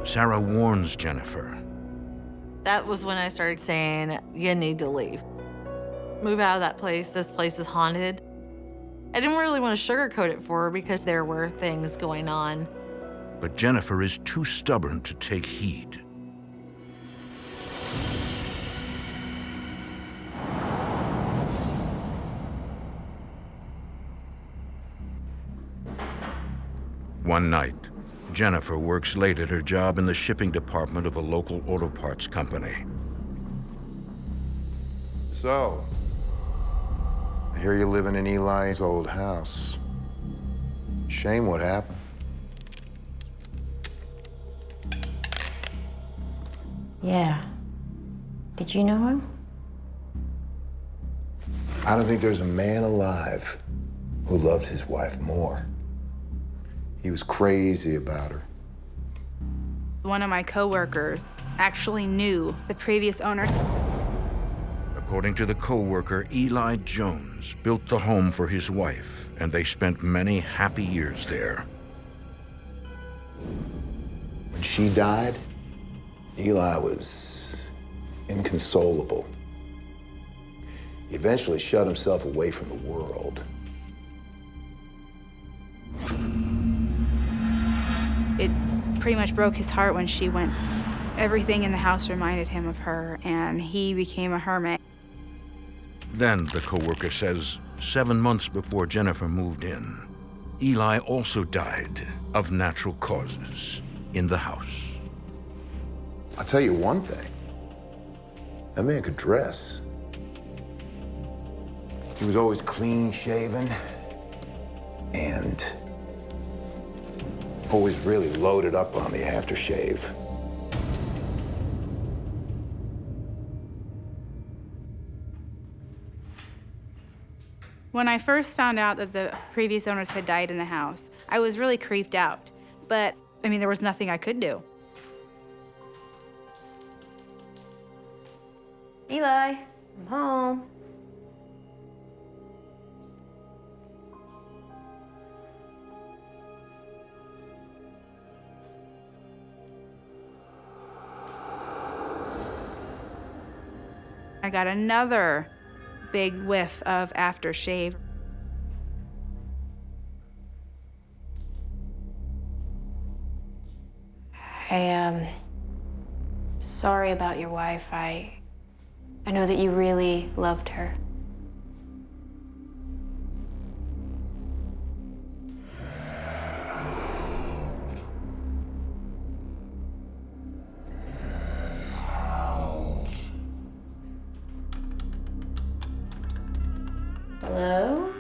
Sarah warns Jennifer. That was when I started saying, you need to leave. Move out of that place. This place is haunted. I didn't really want to sugarcoat it for her because there were things going on. But Jennifer is too stubborn to take heed. One night, Jennifer works late at her job in the shipping department of a local auto parts company. So, I hear you living in Eli's old house. Shame what happened. Yeah. Did you know him? I don't think there's a man alive who loved his wife more. He was crazy about her. One of my coworkers actually knew the previous owner. According to the co-worker, Eli Jones built the home for his wife, and they spent many happy years there. When she died, Eli was inconsolable. He eventually shut himself away from the world. It pretty much broke his heart when she went. Everything in the house reminded him of her, and he became a hermit. Then, the co-worker says, 7 months before Jennifer moved in, Eli also died of natural causes in the house. I'll tell you one thing. That man could dress. He was always clean-shaven and always really loaded up on the aftershave. When I first found out that the previous owners had died in the house, I was really creeped out. But, I mean, there was nothing I could do. Eli, I'm home. I got another big whiff of aftershave. I am sorry about your wife. I know that you really loved her. Hello?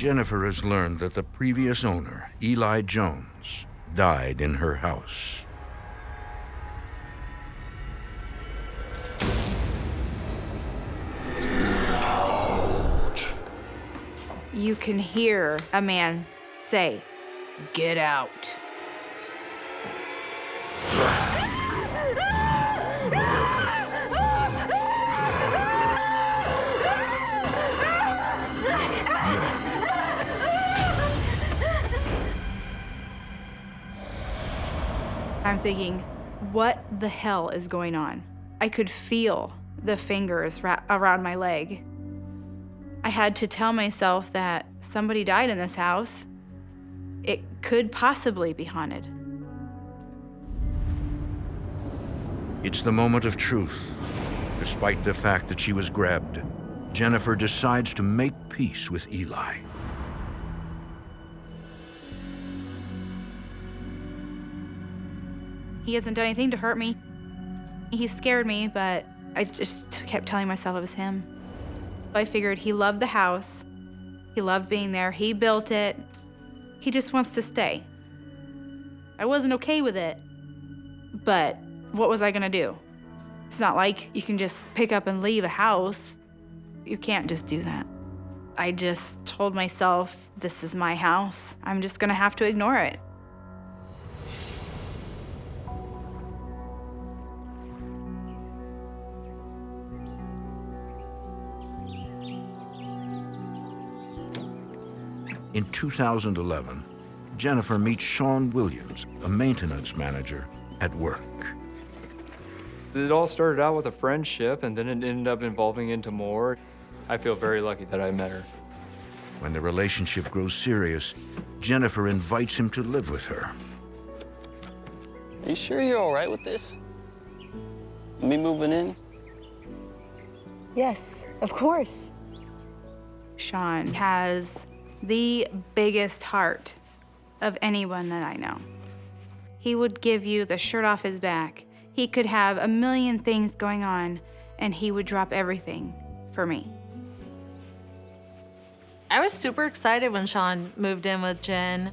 Jennifer has learned that the previous owner, Eli Jones, died in her house. You can hear a man say, "Get out." I'm thinking, what the hell is going on? I could feel the fingers around my leg. I had to tell myself that somebody died in this house. It could possibly be haunted. It's the moment of truth. Despite the fact that she was grabbed, Jennifer decides to make peace with Eli. He hasn't done anything to hurt me. He scared me, but I just kept telling myself it was him. I figured he loved the house. He loved being there. He built it. He just wants to stay. I wasn't okay with it, but what was I gonna do? It's not like you can just pick up and leave a house. You can't just do that. I just told myself, this is my house. I'm just gonna have to ignore it. In 2011, Jennifer meets Sean Williams, a maintenance manager, at work. It all started out with a friendship, and then it ended up evolving into more. I feel very lucky that I met her. When the relationship grows serious, Jennifer invites him to live with her. Are you sure you're all right with this? Me moving in? Yes, of course. Sean has the biggest heart of anyone that I know. He would give you the shirt off his back. He could have a million things going on, and he would drop everything for me. I was super excited when Sean moved in with Jen,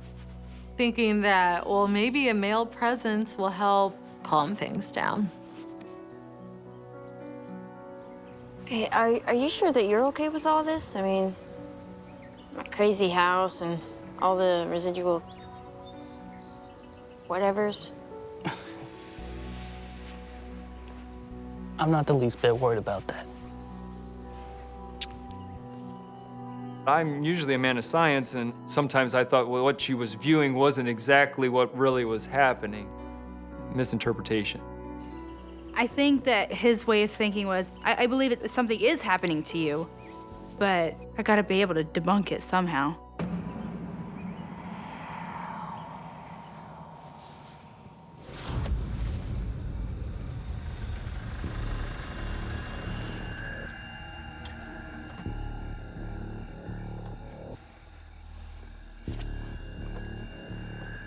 thinking that, well, maybe a male presence will help calm things down. Hey, are you sure that you're okay with all this? I mean, my crazy house and all the residual whatevers. I'm not the least bit worried about that. I'm usually a man of science, and sometimes I thought, well, what she was viewing wasn't exactly what really was happening. Misinterpretation. I think that his way of thinking was, I believe that something is happening to you, but I gotta be able to debunk it somehow.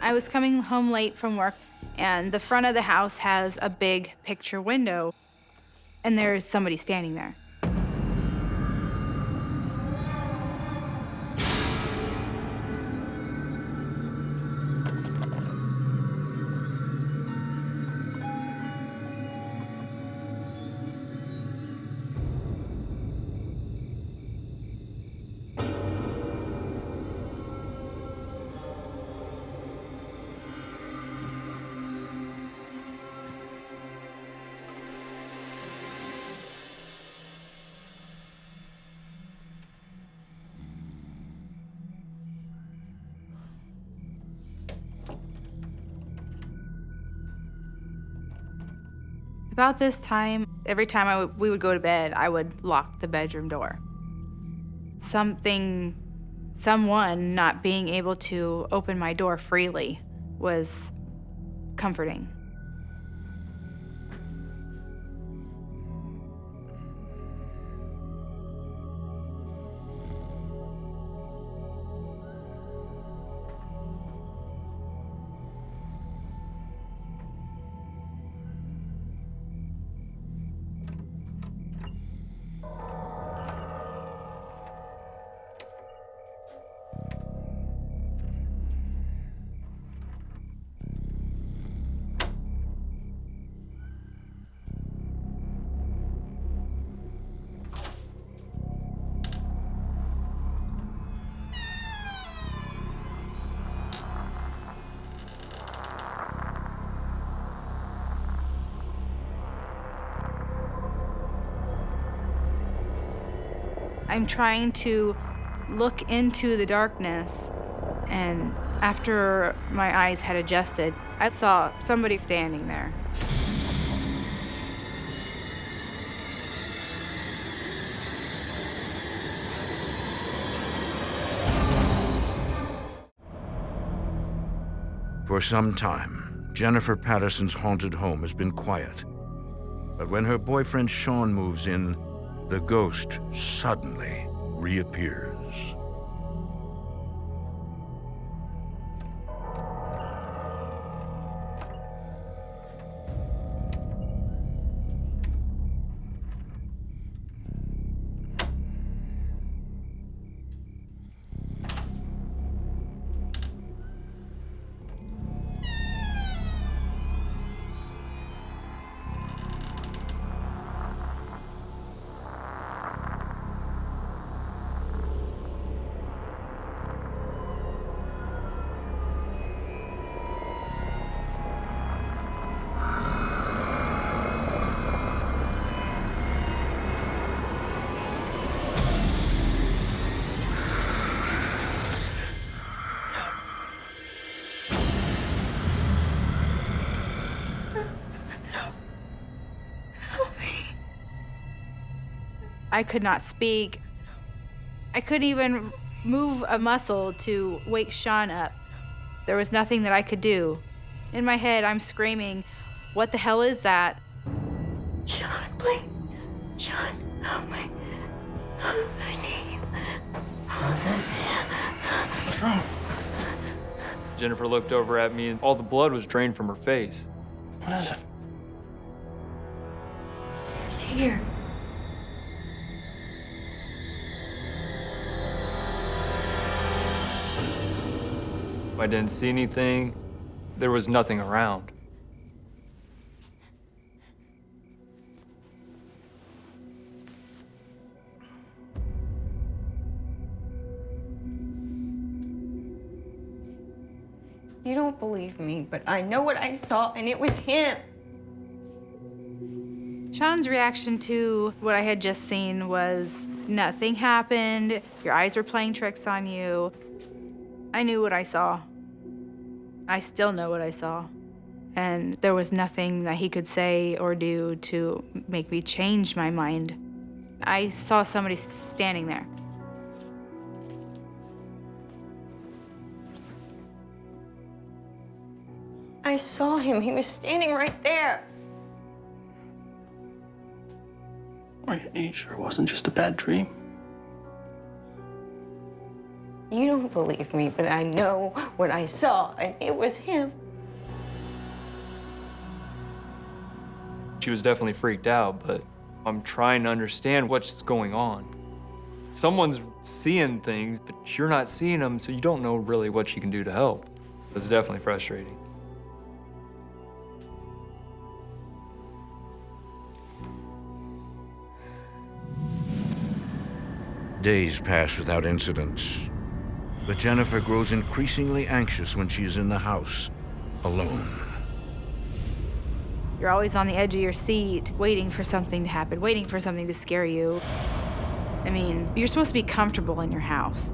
I was coming home late from work, and the front of the house has a big picture window, and there's somebody standing there. About this time, every time we would go to bed, I would lock the bedroom door. Someone not being able to open my door freely was comforting. I'm trying to look into the darkness, and after my eyes had adjusted, I saw somebody standing there. For some time, Jennifer Patterson's haunted home has been quiet. But when her boyfriend Sean moves in, the ghost suddenly reappears. I could not speak. I couldn't even move a muscle to wake Sean up. There was nothing that I could do. In my head, I'm screaming, "What the hell is that?" Sean, please. Sean, help me. I need you. What's wrong? Jennifer looked over at me and all the blood was drained from her face. What is it? He's here. I didn't see anything. There was nothing around. You don't believe me, but I know what I saw, and it was him. Sean's reaction to what I had just seen was, nothing happened, your eyes were playing tricks on you. I knew what I saw. I still know what I saw. And there was nothing that he could say or do to make me change my mind. I saw somebody standing there. I saw him. He was standing right there. Are you sure it wasn't just a bad dream? You don't believe me, but I know what I saw, and it was him. She was definitely freaked out, but I'm trying to understand what's going on. Someone's seeing things, but you're not seeing them, so you don't know really what you can do to help. It's definitely frustrating. Days pass without incidents, but Jennifer grows increasingly anxious when she is in the house, alone. You're always on the edge of your seat, waiting for something to happen, waiting for something to scare you. I mean, you're supposed to be comfortable in your house.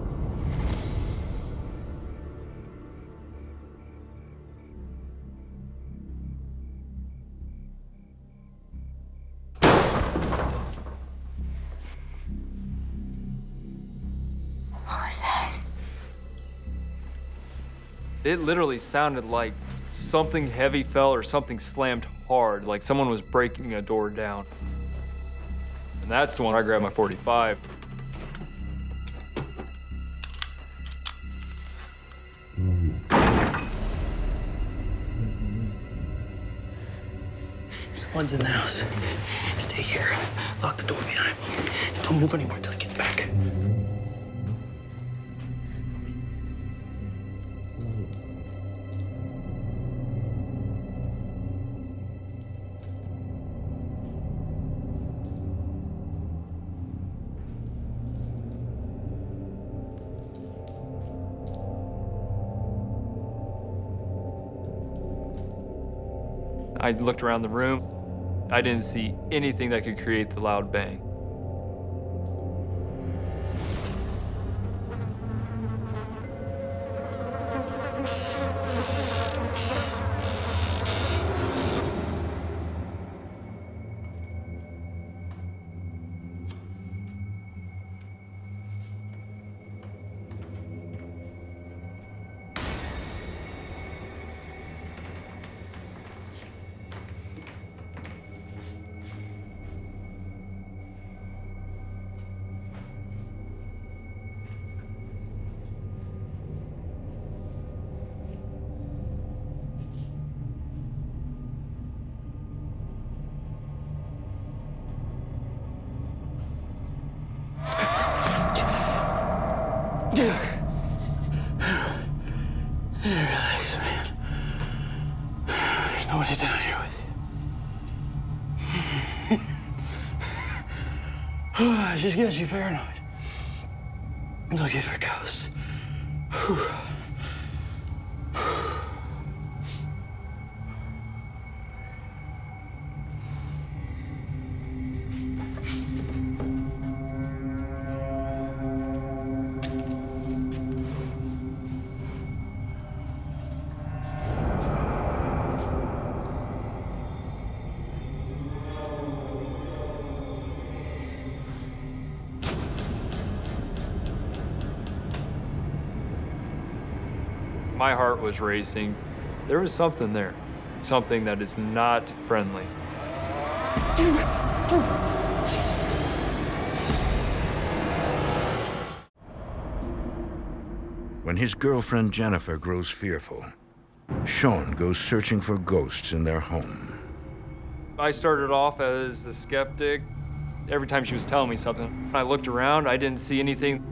What was that? It literally sounded like something heavy fell or something slammed hard, like someone was breaking a door down. And that's the one I grabbed my .45. Someone's in the house. Stay here. Lock the door behind me. Don't move anywhere until I get back. I looked around the room. I didn't see anything that could create the loud bang. know what I done here with you. It just gets you paranoid. Looking for ghosts. My heart was racing. There was something there, something that is not friendly. When his girlfriend Jennifer grows fearful, Sean goes searching for ghosts in their home. I started off as a skeptic. Every time she was telling me something, I looked around, I didn't see anything.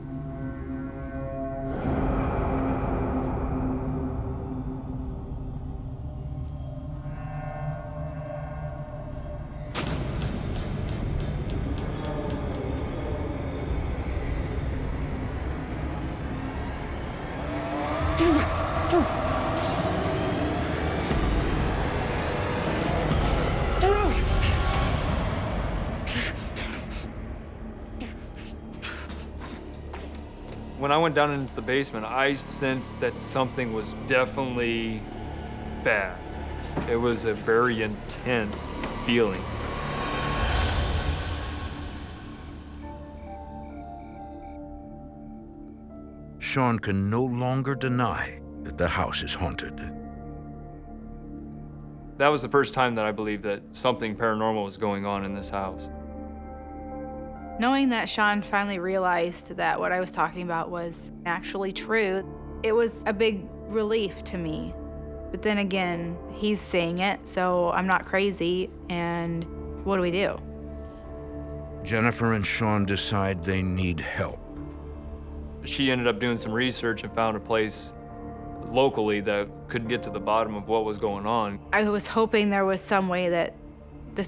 When I went down into the basement, I sensed that something was definitely bad. It was a very intense feeling. Sean can no longer deny that the house is haunted. That was the first time that I believed that something paranormal was going on in this house. Knowing that Sean finally realized that what I was talking about was actually true, it was a big relief to me. But then again, he's saying it, so I'm not crazy, and what do we do? Jennifer and Sean decide they need help. She ended up doing some research and found a place locally that could get to the bottom of what was going on. I was hoping there was some way that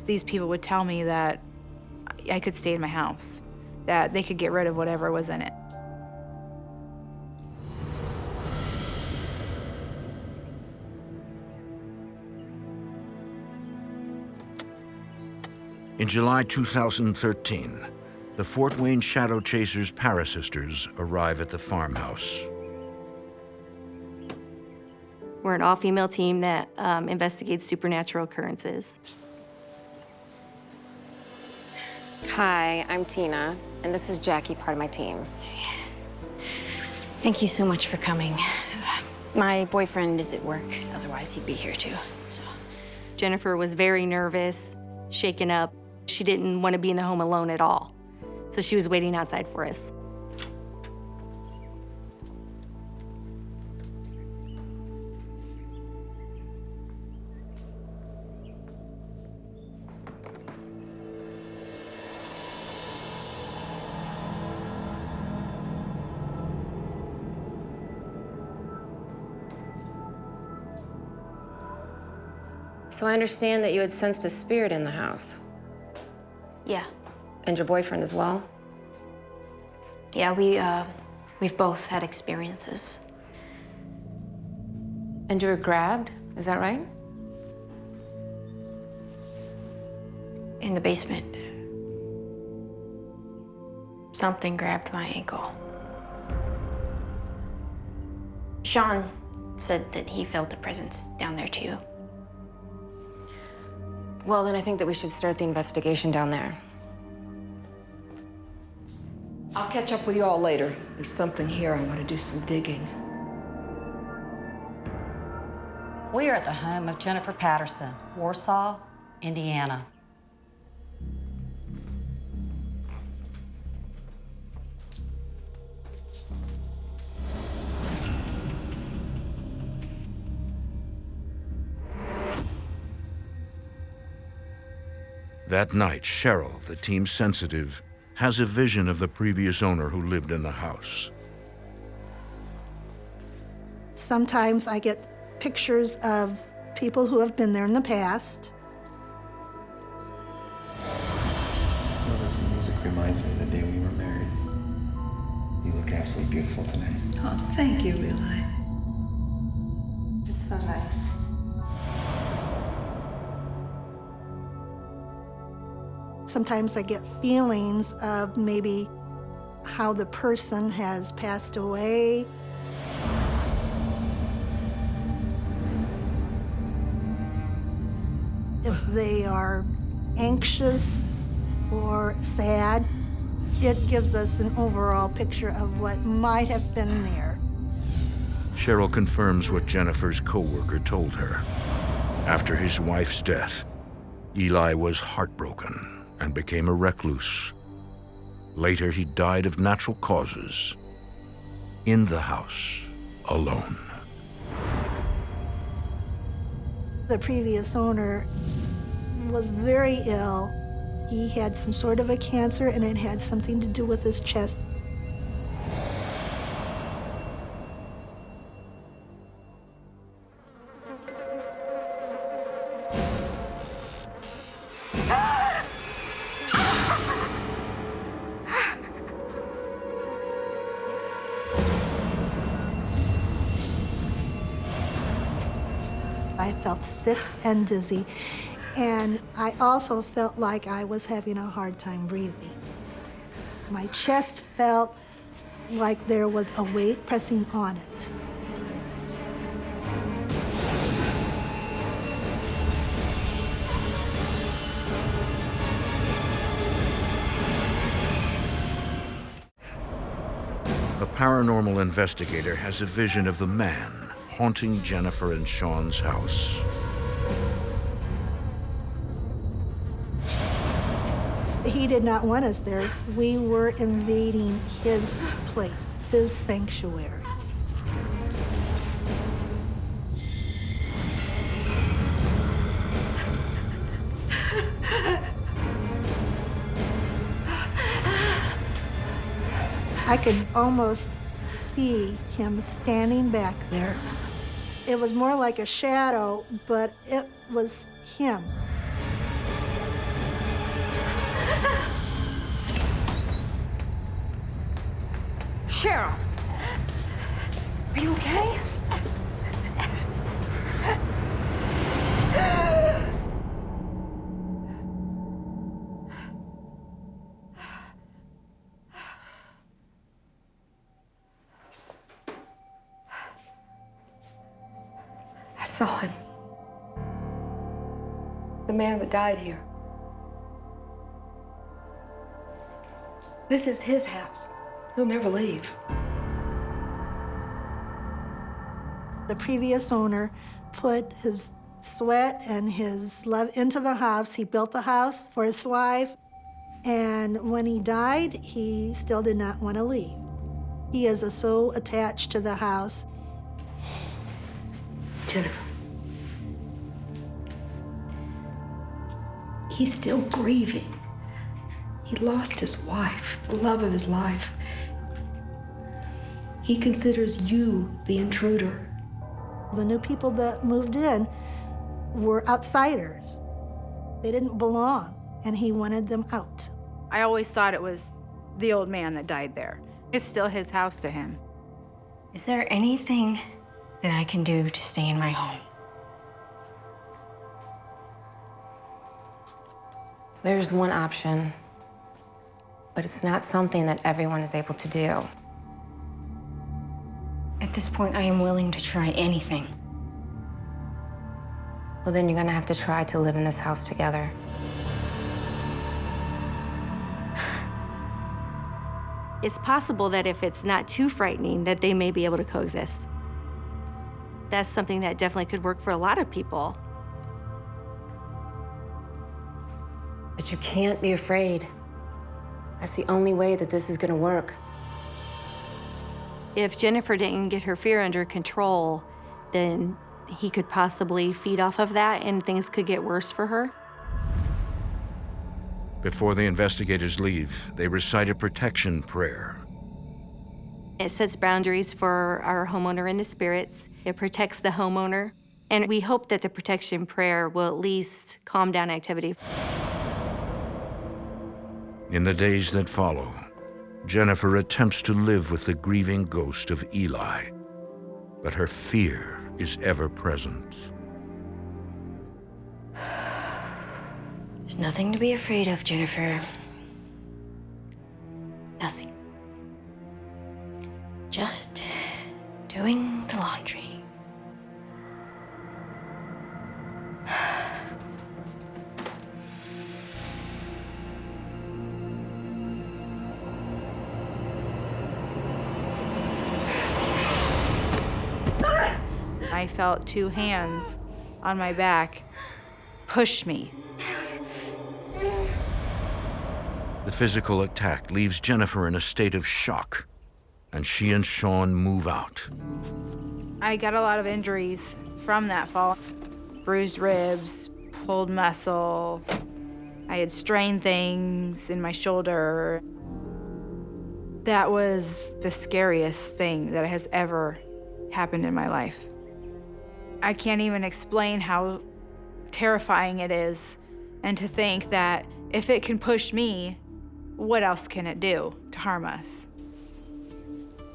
these people would tell me that I could stay in my house, that they could get rid of whatever was in it. In July 2013, the Fort Wayne Shadow Chasers Parasisters arrive at the farmhouse. We're an all-female team that investigates supernatural occurrences. Hi, I'm Tina, and this is Jackie, part of my team. Thank you so much for coming. My boyfriend is at work, otherwise he'd be here too, so. Jennifer was very nervous, shaken up. She didn't want to be in the home alone at all, so she was waiting outside for us. So I understand that you had sensed a spirit in the house. Yeah. And your boyfriend as well? Yeah, we've both had experiences. And you were grabbed, is that right? In the basement. Something grabbed my ankle. Sean said that he felt a presence down there too. Well, then I think that we should start the investigation down there. I'll catch up with you all later. There's something here. I want to do some digging. We are at the home of Jennifer Patterson, Warsaw, Indiana. That night, Cheryl, the team's sensitive, has a vision of the previous owner who lived in the house. Sometimes I get pictures of people who have been there in the past. Well, this music reminds me of the day we were married. You look absolutely beautiful tonight. Oh, thank you, Eli. It's so nice. Sometimes I get feelings of maybe how the person has passed away. If they are anxious or sad, it gives us an overall picture of what might have been there. Cheryl confirms what Jennifer's co-worker told her. After his wife's death, Eli was heartbroken and became a recluse. Later, he died of natural causes, in the house, alone. The previous owner was very ill. He had some sort of a cancer, and it had something to do with his chest. I felt sick and dizzy, and I also felt like I was having a hard time breathing. My chest felt like there was a weight pressing on it. A paranormal investigator has a vision of the man haunting Jennifer and Sean's house. He did not want us there. We were invading his place, his sanctuary. I could almost see him standing back there. It was more like a shadow, but it was him. Cheryl, are you okay? I saw him. The man that died here. This is his house. He'll never leave. The previous owner put his sweat and his love into the house. He built the house for his wife. And when he died, he still did not want to leave. He is so attached to the house. Jennifer. He's still grieving. He lost his wife, the love of his life. He considers you the intruder. The new people that moved in were outsiders. They didn't belong, and he wanted them out. I always thought it was the old man that died there. It's still his house to him. Is there anything that I can do to stay in my home? There's one option, but it's not something that everyone is able to do. At this point, I am willing to try anything. Well, then you're gonna have to try to live in this house together. It's possible that if it's not too frightening, that they may be able to coexist. That's something that definitely could work for a lot of people. But you can't be afraid. That's the only way that this is gonna work. If Jennifer didn't get her fear under control, then he could possibly feed off of that and things could get worse for her. Before the investigators leave, they recite a protection prayer. It sets boundaries for our homeowner and the spirits. It protects the homeowner. And we hope that the protection prayer will at least calm down activity. In the days that follow, Jennifer attempts to live with the grieving ghost of Eli, but her fear is ever present. There's nothing to be afraid of, Jennifer. Nothing. Just doing the laundry. I felt two hands on my back push me. The physical attack leaves Jennifer in a state of shock, and she and Sean move out. I got a lot of injuries from that fall. Bruised ribs, pulled muscle. I had strained things in my shoulder. That was the scariest thing that has ever happened in my life. I can't even explain how terrifying it is, and to think that if it can push me, what else can it do to harm us?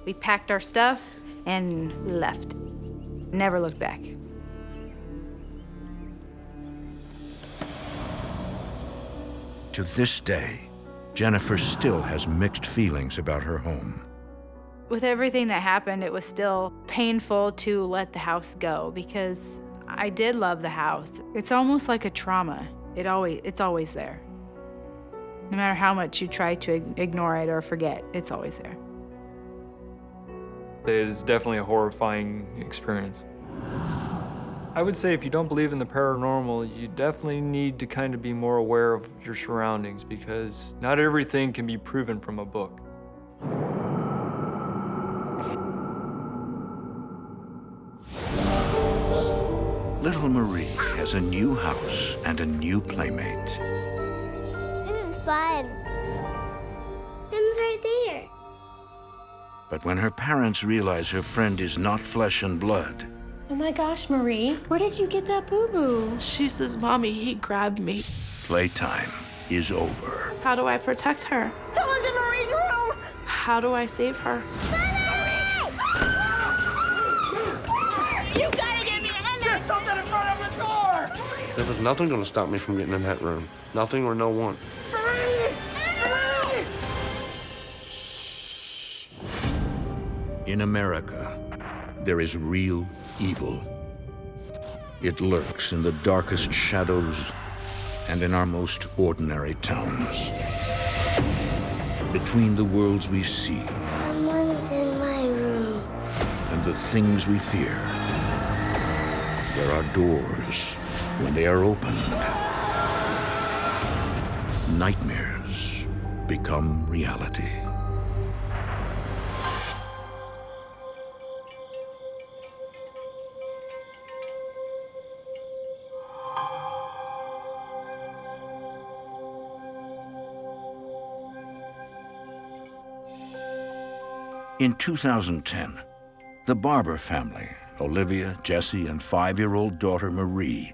We packed our stuff and left. Never looked back. To this day, Jennifer still has mixed feelings about her home. With everything that happened, it was still painful to let the house go because I did love the house. It's almost like a trauma. It's always there. No matter how much you try to ignore it or forget, it's always there. It is definitely a horrifying experience. I would say if you don't believe in the paranormal, you definitely need to kind of be more aware of your surroundings because not everything can be proven from a book. Little Marie has a new house and a new playmate. This is fun. Him's right there. But when her parents realize her friend is not flesh and blood, Oh my gosh, Marie, where did you get that boo-boo? She says, Mommy, he grabbed me. playtime is over. How do I protect her? Someone's in Marie's room! How do I save her? You gotta get me in there! There's something in front of the door! There was nothing gonna stop me from getting in that room. Nothing or no one. In America, there is real evil. It lurks in the darkest shadows and in our most ordinary towns. Between the worlds we see Someone's in my room. and the things we fear, there are doors. When they are opened, nightmares become reality. In 2010, the Barber family, Olivia, Jesse, and 5-year-old daughter Marie,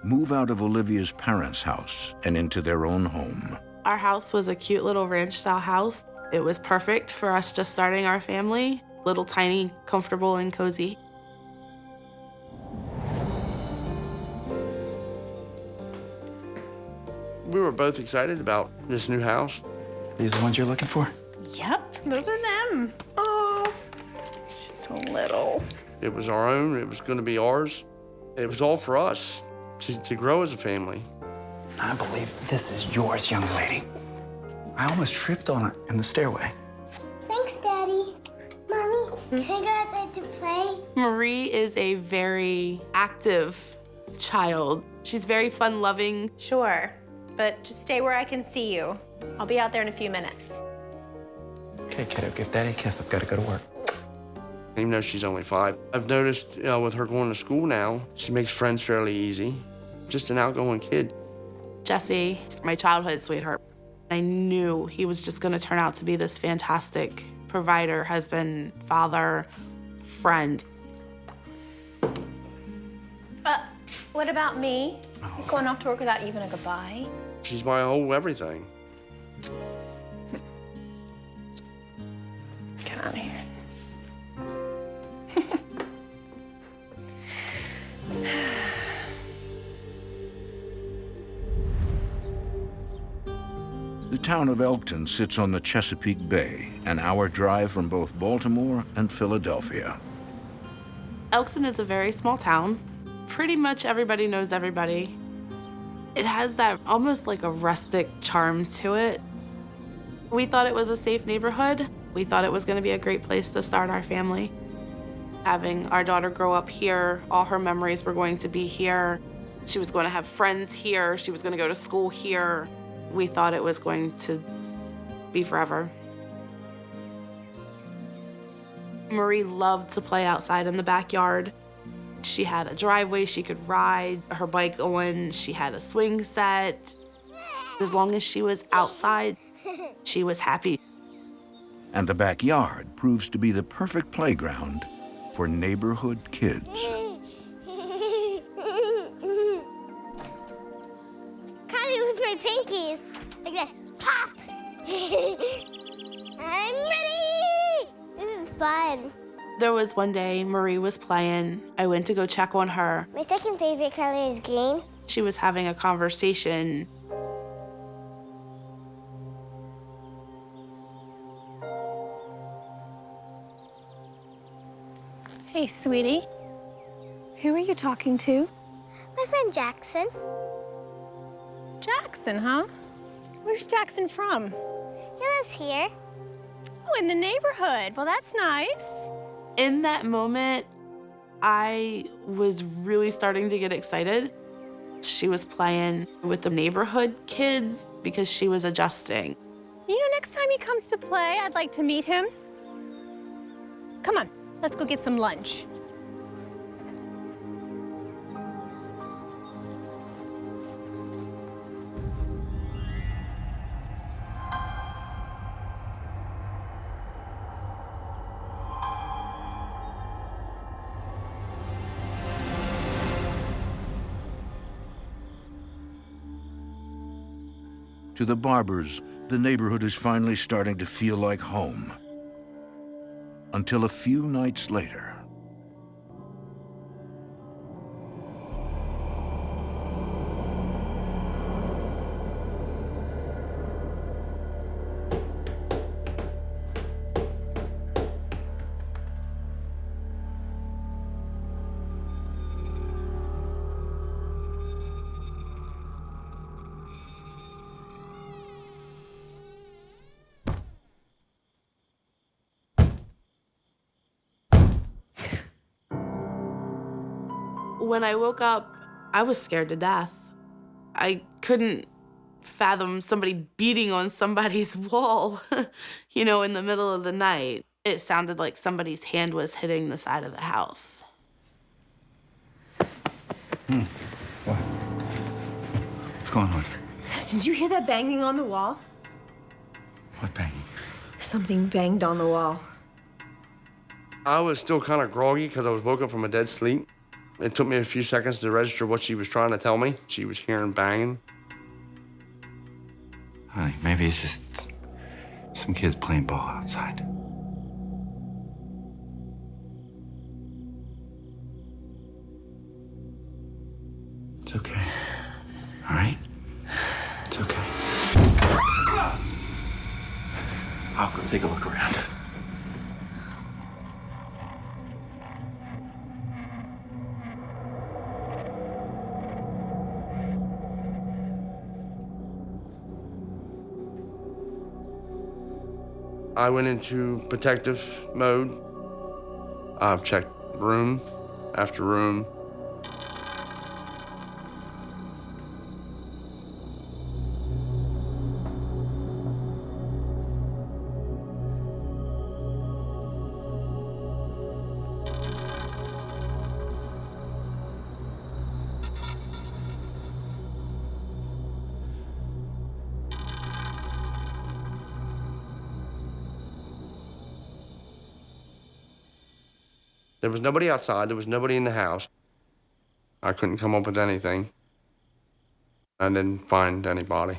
move out of Olivia's parents' house and into their own home. Our house was a cute little ranch-style house. It was perfect for us just starting our family. Little, tiny, comfortable, and cozy. We were both excited about this new house. These are the ones you're looking for? Yep, those are them. Oh, she's so little. It was our own, it was gonna be ours. It was all for us to grow as a family. I believe this is yours, young lady. I almost tripped on it in the stairway. Thanks, Daddy. Mommy, can I go out there to play? Marie is a very active child. She's very fun-loving. Sure, but just stay where I can see you. I'll be out there in a few minutes. Okay, kiddo, give Daddy a kiss. I've got to go to work. Even though she's only 5. I've noticed with her going to school now, she makes friends fairly easy. Just an outgoing kid. Jesse, my childhood sweetheart. I knew he was just gonna turn out to be this fantastic provider, husband, father, friend. What about me? Going off to work without even a goodbye? She's my whole everything. Get out of here. The town of Elkton sits on the Chesapeake Bay, an hour drive from both Baltimore and Philadelphia. Elkton is a very small town. Pretty much everybody knows everybody. It has that almost like a rustic charm to it. We thought it was a safe neighborhood. We thought it was going to be a great place to start our family. Having our daughter grow up here, all her memories were going to be here. She was going to have friends here. She was going to go to school here. We thought it was going to be forever. Marie loved to play outside in the backyard. She had a driveway she could ride her bike on. She had a swing set. As long as she was outside, she was happy. And the backyard proves to be the perfect playground for neighborhood kids. Caught it with my pinkies. Like that. Pop! I'm ready! This is fun. There was one day Marie was playing. I went to go check on her. My second favorite color is green. She was having a conversation. Hey, sweetie. Who are you talking to? My friend Jackson. Jackson, huh? Where's Jackson from? He lives here. Oh, in the neighborhood. Well, that's nice. In that moment, I was really starting to get excited. She was playing with the neighborhood kids because she was adjusting. You know, next time he comes to play, I'd like to meet him. Come on, let's go get some lunch. To the Barbers, the neighborhood is finally starting to feel like home. Until a few nights later. When I woke up, I was scared to death. I couldn't fathom somebody beating on somebody's wall, you know, in the middle of the night. It sounded like somebody's hand was hitting the side of the house. What? What's going on? Did you hear that banging on the wall? What banging? Something banged on the wall. I was still kind of groggy because I was woke up from a dead sleep. It took me a few seconds to register what she was trying to tell me. She was hearing banging. Honey, maybe it's just some kids playing ball outside. It's okay. All right? It's okay. I'll go take a look around. I went into protective mode. I've checked room after room. There was nobody outside. There was nobody in the house. I couldn't come up with anything. I didn't find anybody.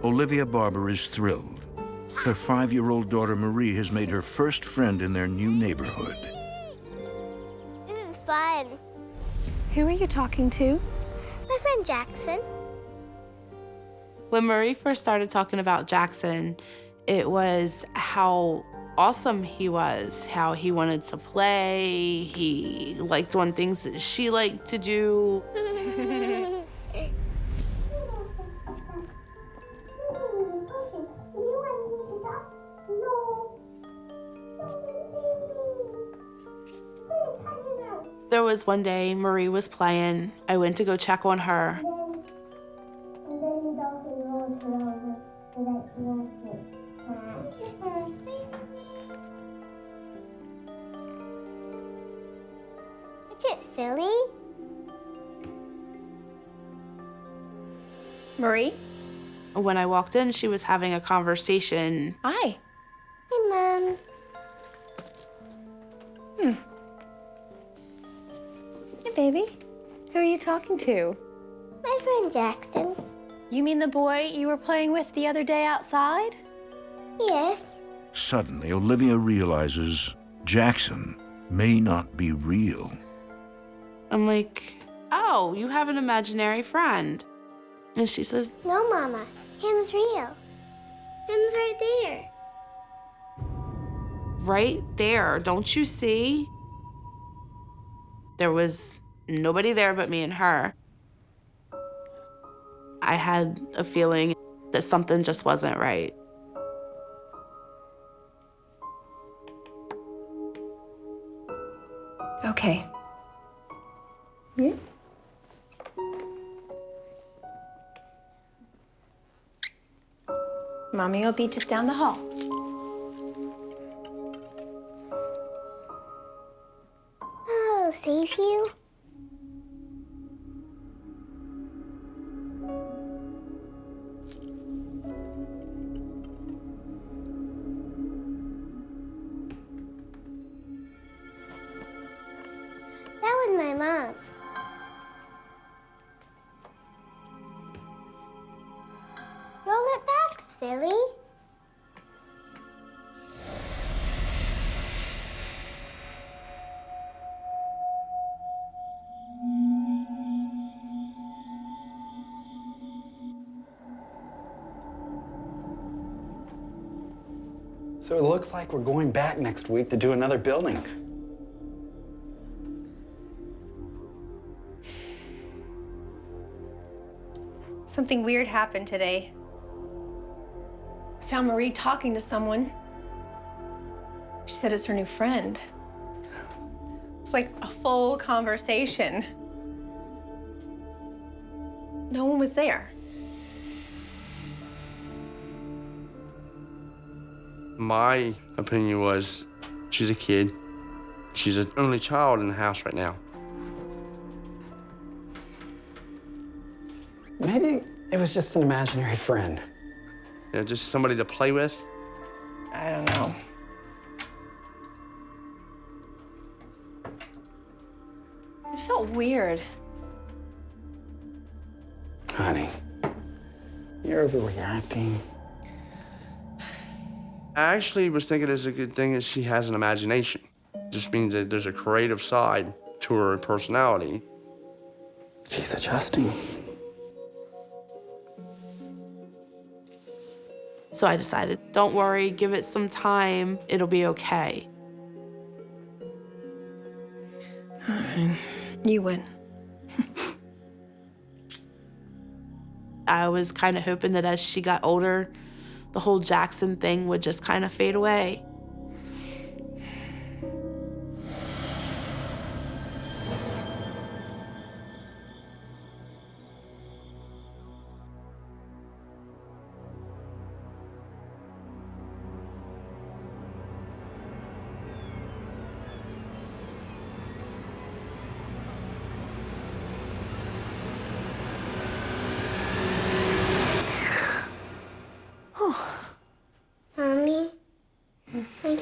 Olivia Barber is thrilled. Her 5-year-old daughter Marie has made her first friend in their new neighborhood. This is fun. Who are you talking to? My friend Jackson. When Marie first started talking about Jackson, it was how awesome he was, how he wanted to play, he liked doing things that she liked to do. There was one day Marie was playing. I went to go check on her. Is it silly? Marie? When I walked in, she was having a conversation. Hi. Hey, Mom. Hey, baby. Who are you talking to? My friend Jackson. You mean the boy you were playing with the other day outside? Yes. Suddenly, Olivia realizes Jackson may not be real. I'm like, oh, you have an imaginary friend. And she says, No, Mama. Him's real. Him's right there. right there, don't you see? There was nobody there but me and her. I had a feeling that something just wasn't right. Okay. Yeah. Mommy will be just down the hall. I'll save you. That was my mom. Roll it back, silly. So it looks like we're going back next week to do another building. Something weird happened today. I found Marie talking to someone. She said it's her new friend. It's like a full conversation. No one was there. My opinion was, she's a kid. She's an only child in the house right now. Maybe it was just an imaginary friend. You know, just somebody to play with. I don't know. It felt weird. Honey, you're overreacting. I actually was thinking it's a good thing that she has an imagination. It just means that there's a creative side to her personality. She's adjusting. So I decided, don't worry, give it some time, it'll be okay. All right, you win. I was kind of hoping that as she got older, the whole Jackson thing would just kind of fade away.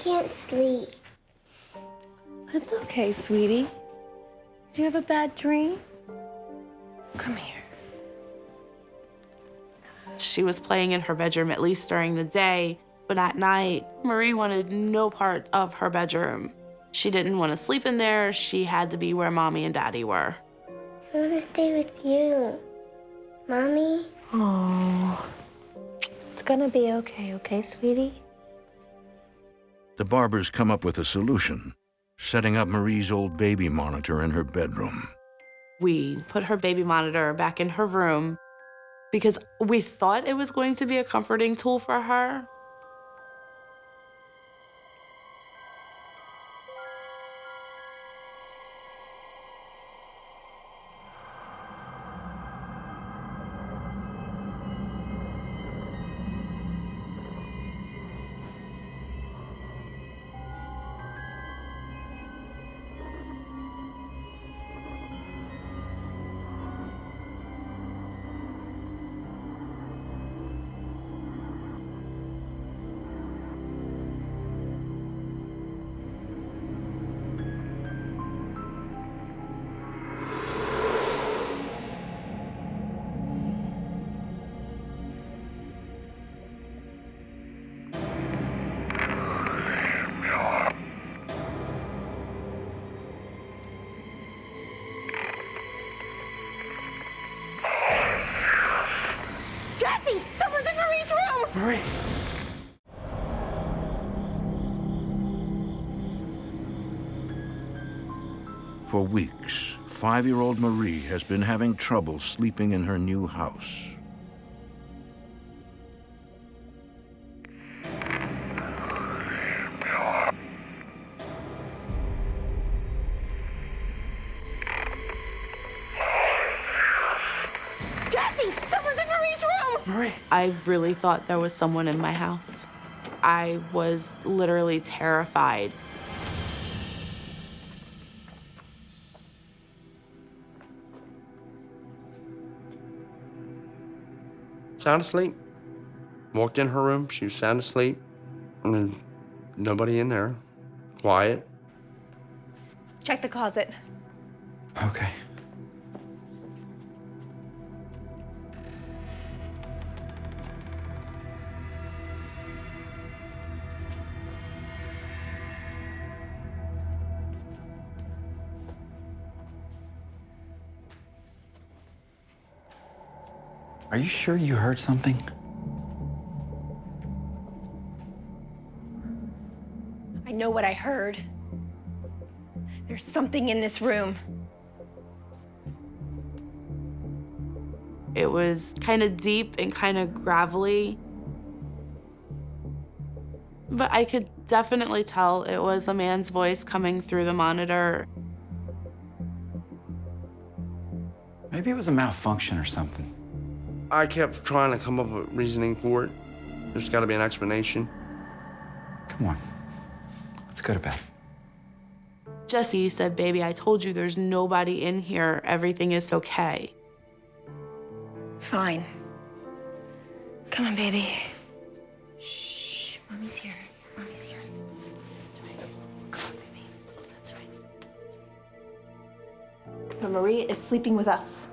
can't sleep. It's okay, sweetie. Do you have a bad dream? Come here. She was playing in her bedroom at least during the day, but at night, Marie wanted no part of her bedroom. She didn't want to sleep in there. She had to be where Mommy and Daddy were. I want to stay with you. Mommy? Oh, it's gonna be okay, sweetie? The Barbers come up with a solution, setting up Marie's old baby monitor in her bedroom. We put her baby monitor back in her room because we thought it was going to be a comforting tool for her. Marie! For weeks, 5-year-old Marie has been having trouble sleeping in her new house. I really thought there was someone in my house. I was literally terrified. Sound asleep. Walked in her room, she was sound asleep. And then nobody in there. Quiet. Check the closet. Okay. Are you sure you heard something? I know what I heard. There's something in this room. It was kind of deep and kind of gravelly. But I could definitely tell it was a man's voice coming through the monitor. Maybe it was a malfunction or something. I kept trying to come up with reasoning for it. There's got to be an explanation. Come on. Let's go to bed. Jesse said, "Baby, I told you there's nobody in here. Everything is okay." Fine. Come on, baby. Shh, Mommy's here. Mommy's here. That's right. Come on, baby. That's right. But Marie is sleeping with us.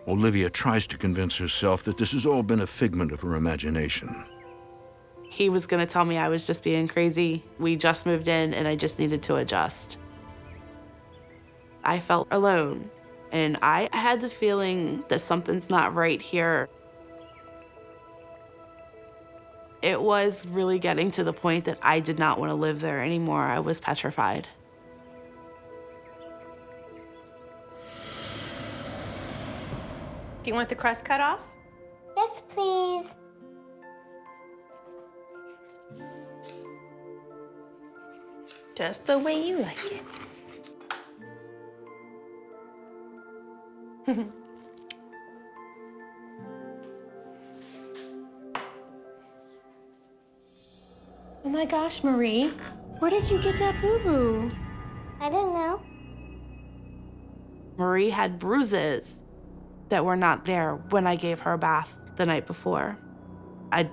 Olivia tries to convince herself that this has all been a figment of her imagination. He was gonna tell me I was just being crazy. We just moved in and I just needed to adjust. I felt alone and I had the feeling that something's not right here. It was really getting to the point that I did not want to live there anymore. I was petrified. Do you want the crust cut off? Yes, please. Just the way you like it. Oh my gosh, Marie. Where did you get that boo-boo? I don't know. Marie had bruises that were not there when I gave her a bath the night before. I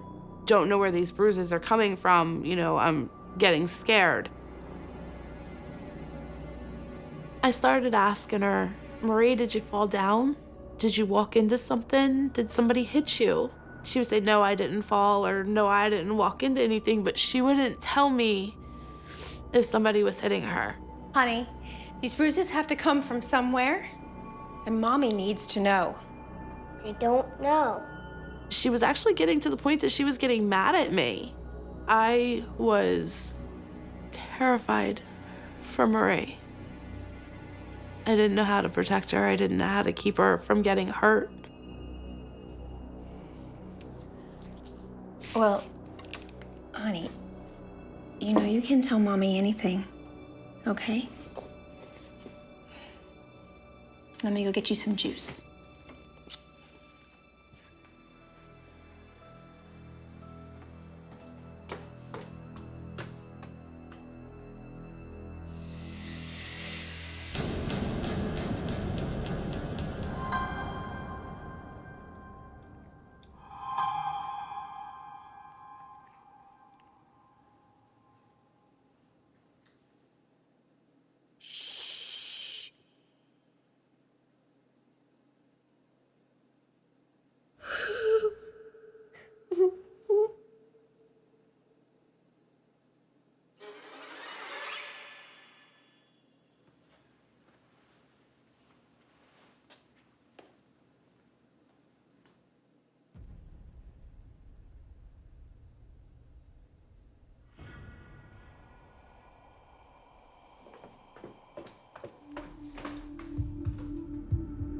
don't know where these bruises are coming from. You know, I'm getting scared. I started asking her, Marie, did you fall down? Did you walk into something? Did somebody hit you? She would say, no, I didn't fall, or no, I didn't walk into anything, but she wouldn't tell me if somebody was hitting her. Honey, these bruises have to come from somewhere, and Mommy needs to know. I don't know. She was actually getting to the point that she was getting mad at me. I was terrified for Marie. I didn't know how to protect her. I didn't know how to keep her from getting hurt. Well, honey, you know you can tell Mommy anything, okay? Let me go get you some juice.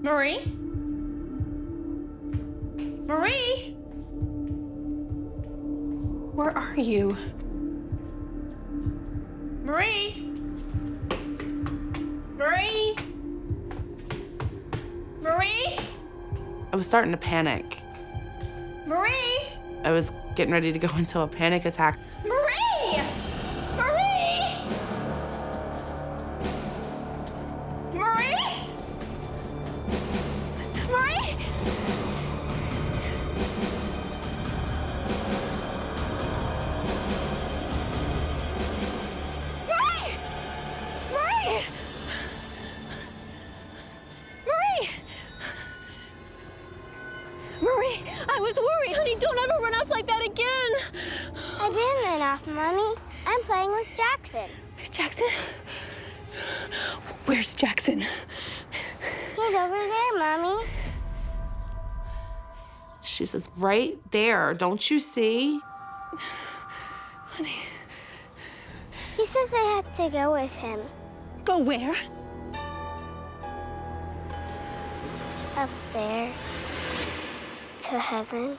Marie? Marie? Where are you? Marie? Marie? Marie? I was starting to panic. Marie? I was getting ready to go into a panic attack. Marie! Marie! Marie? Marie? Marie! Marie! Marie! Marie, I was worried, honey. Don't ever run off like that again. I didn't run off, Mommy. I'm playing with Jackson. Jackson? Where's Jackson? He's over there, Mommy. She says, right there, don't you see? Honey. He says I have to go with him. Go where? Up there. To heaven.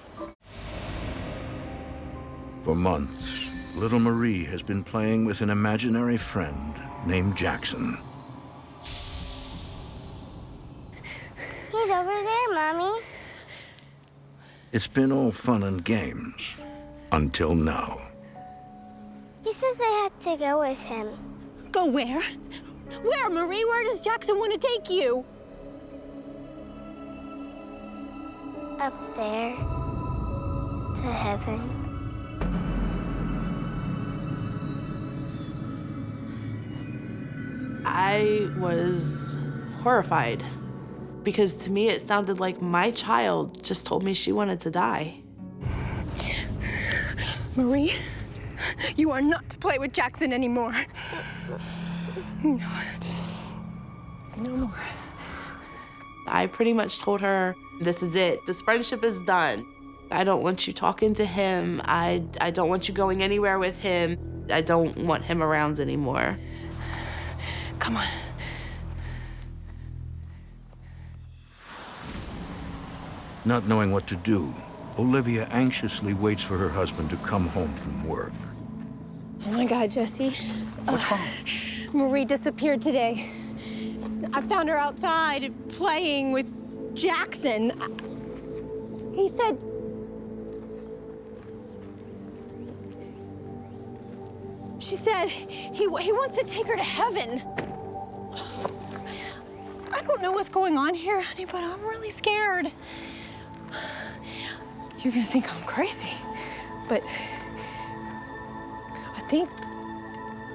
For months, little Marie has been playing with an imaginary friend named Jackson. He's over there, Mommy. It's been all fun and games until now. He says I have to go with him. Go where? Where, Marie? Where does Jackson want to take you? Up there. To heaven. I was horrified because to me it sounded like my child just told me she wanted to die. Marie, you are not to play with Jackson anymore. No. No more. I pretty much told her, this is it. This friendship is done. I don't want you talking to him. I don't want you going anywhere with him. I don't want him around anymore. Come on. Not knowing what to do, Olivia anxiously waits for her husband to come home from work. Oh my God, Jesse. What's wrong? Marie disappeared today. I found her outside playing with Jackson. He said... She said he wants to take her to heaven. I don't know what's going on here, honey, but I'm really scared. You're gonna think I'm crazy, but I think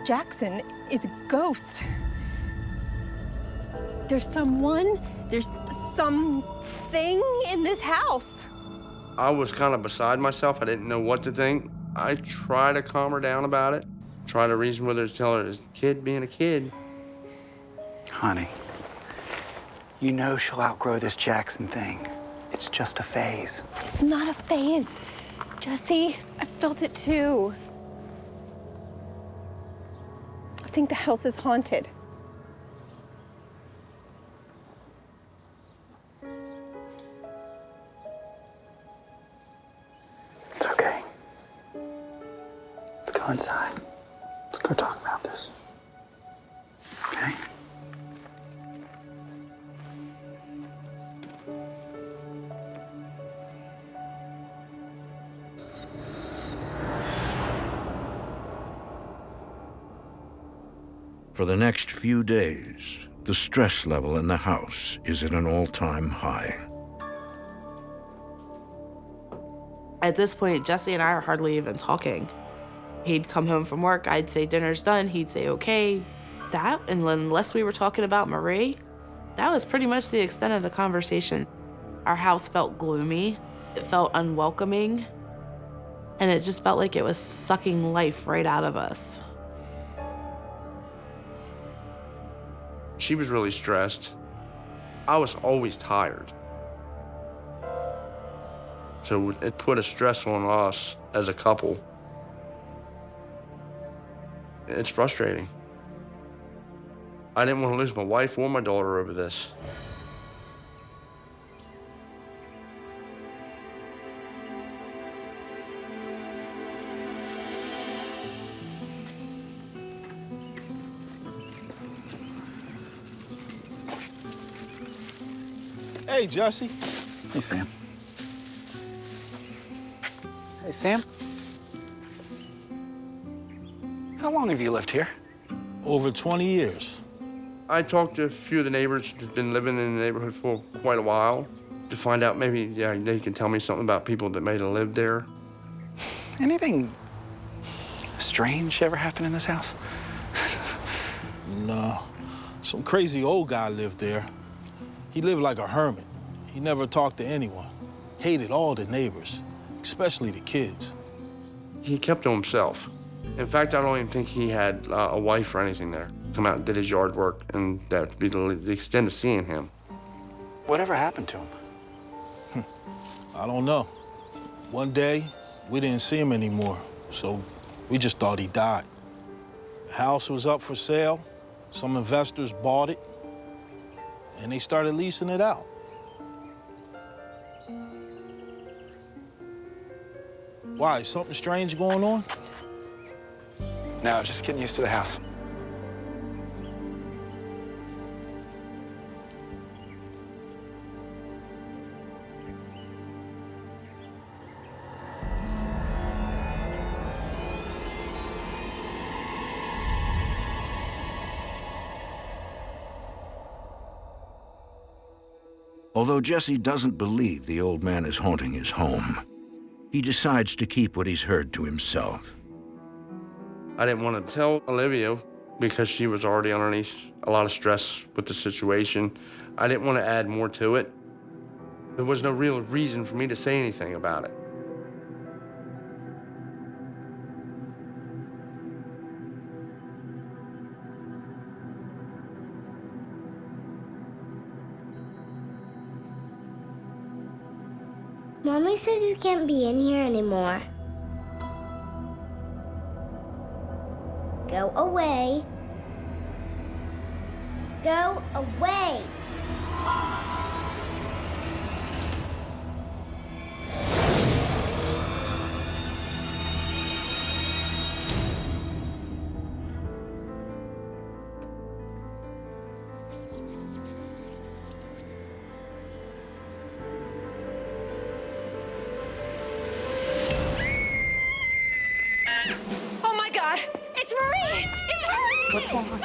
Jackson is a ghost. There's something in this house. I was kind of beside myself. I didn't know what to think. I tried to calm her down about it, try to reason with her, to tell her it's a kid being a kid. Honey, you know she'll outgrow this Jackson thing. It's just a phase. It's not a phase, Jesse. I felt it too. I think the house is haunted. It's okay. Let's go inside. Let's go talk about this. Okay? For the next few days, the stress level in the house is at an all-time high. At this point, Jesse and I are hardly even talking. He'd come home from work, I'd say dinner's done, he'd say okay. That, and unless we were talking about Marie, that was pretty much the extent of the conversation. Our house felt gloomy, it felt unwelcoming, and it just felt like it was sucking life right out of us. She was really stressed. I was always tired. So it put a stress on us as a couple. It's frustrating. I didn't want to lose my wife or my daughter over this. Hey, Jesse. Hey, Sam. Hey, Sam. How long have you lived here? Over 20 years. I talked to a few of the neighbors who've been living in the neighborhood for quite a while to find out maybe, yeah, they can tell me something about people that may have lived there. Anything strange ever happened in this house? No. Some crazy old guy lived there. He lived like a hermit. He never talked to anyone. Hated all the neighbors, especially the kids. He kept to himself. In fact, I don't even think he had a wife or anything there. Come out and did his yard work, and that would be the extent of seeing him. Whatever happened to him? I don't know. One day, we didn't see him anymore, so we just thought he died. The house was up for sale. Some investors bought it, and they started leasing it out. Why, is something strange going on? No, just getting used to the house. Although Jesse doesn't believe the old man is haunting his home, he decides to keep what he's heard to himself. I didn't want to tell Olivia because she was already underneath a lot of stress with the situation. I didn't want to add more to it. There was no real reason for me to say anything about it. Mommy says you can't be in here anymore. Go away. Go away. What's going on?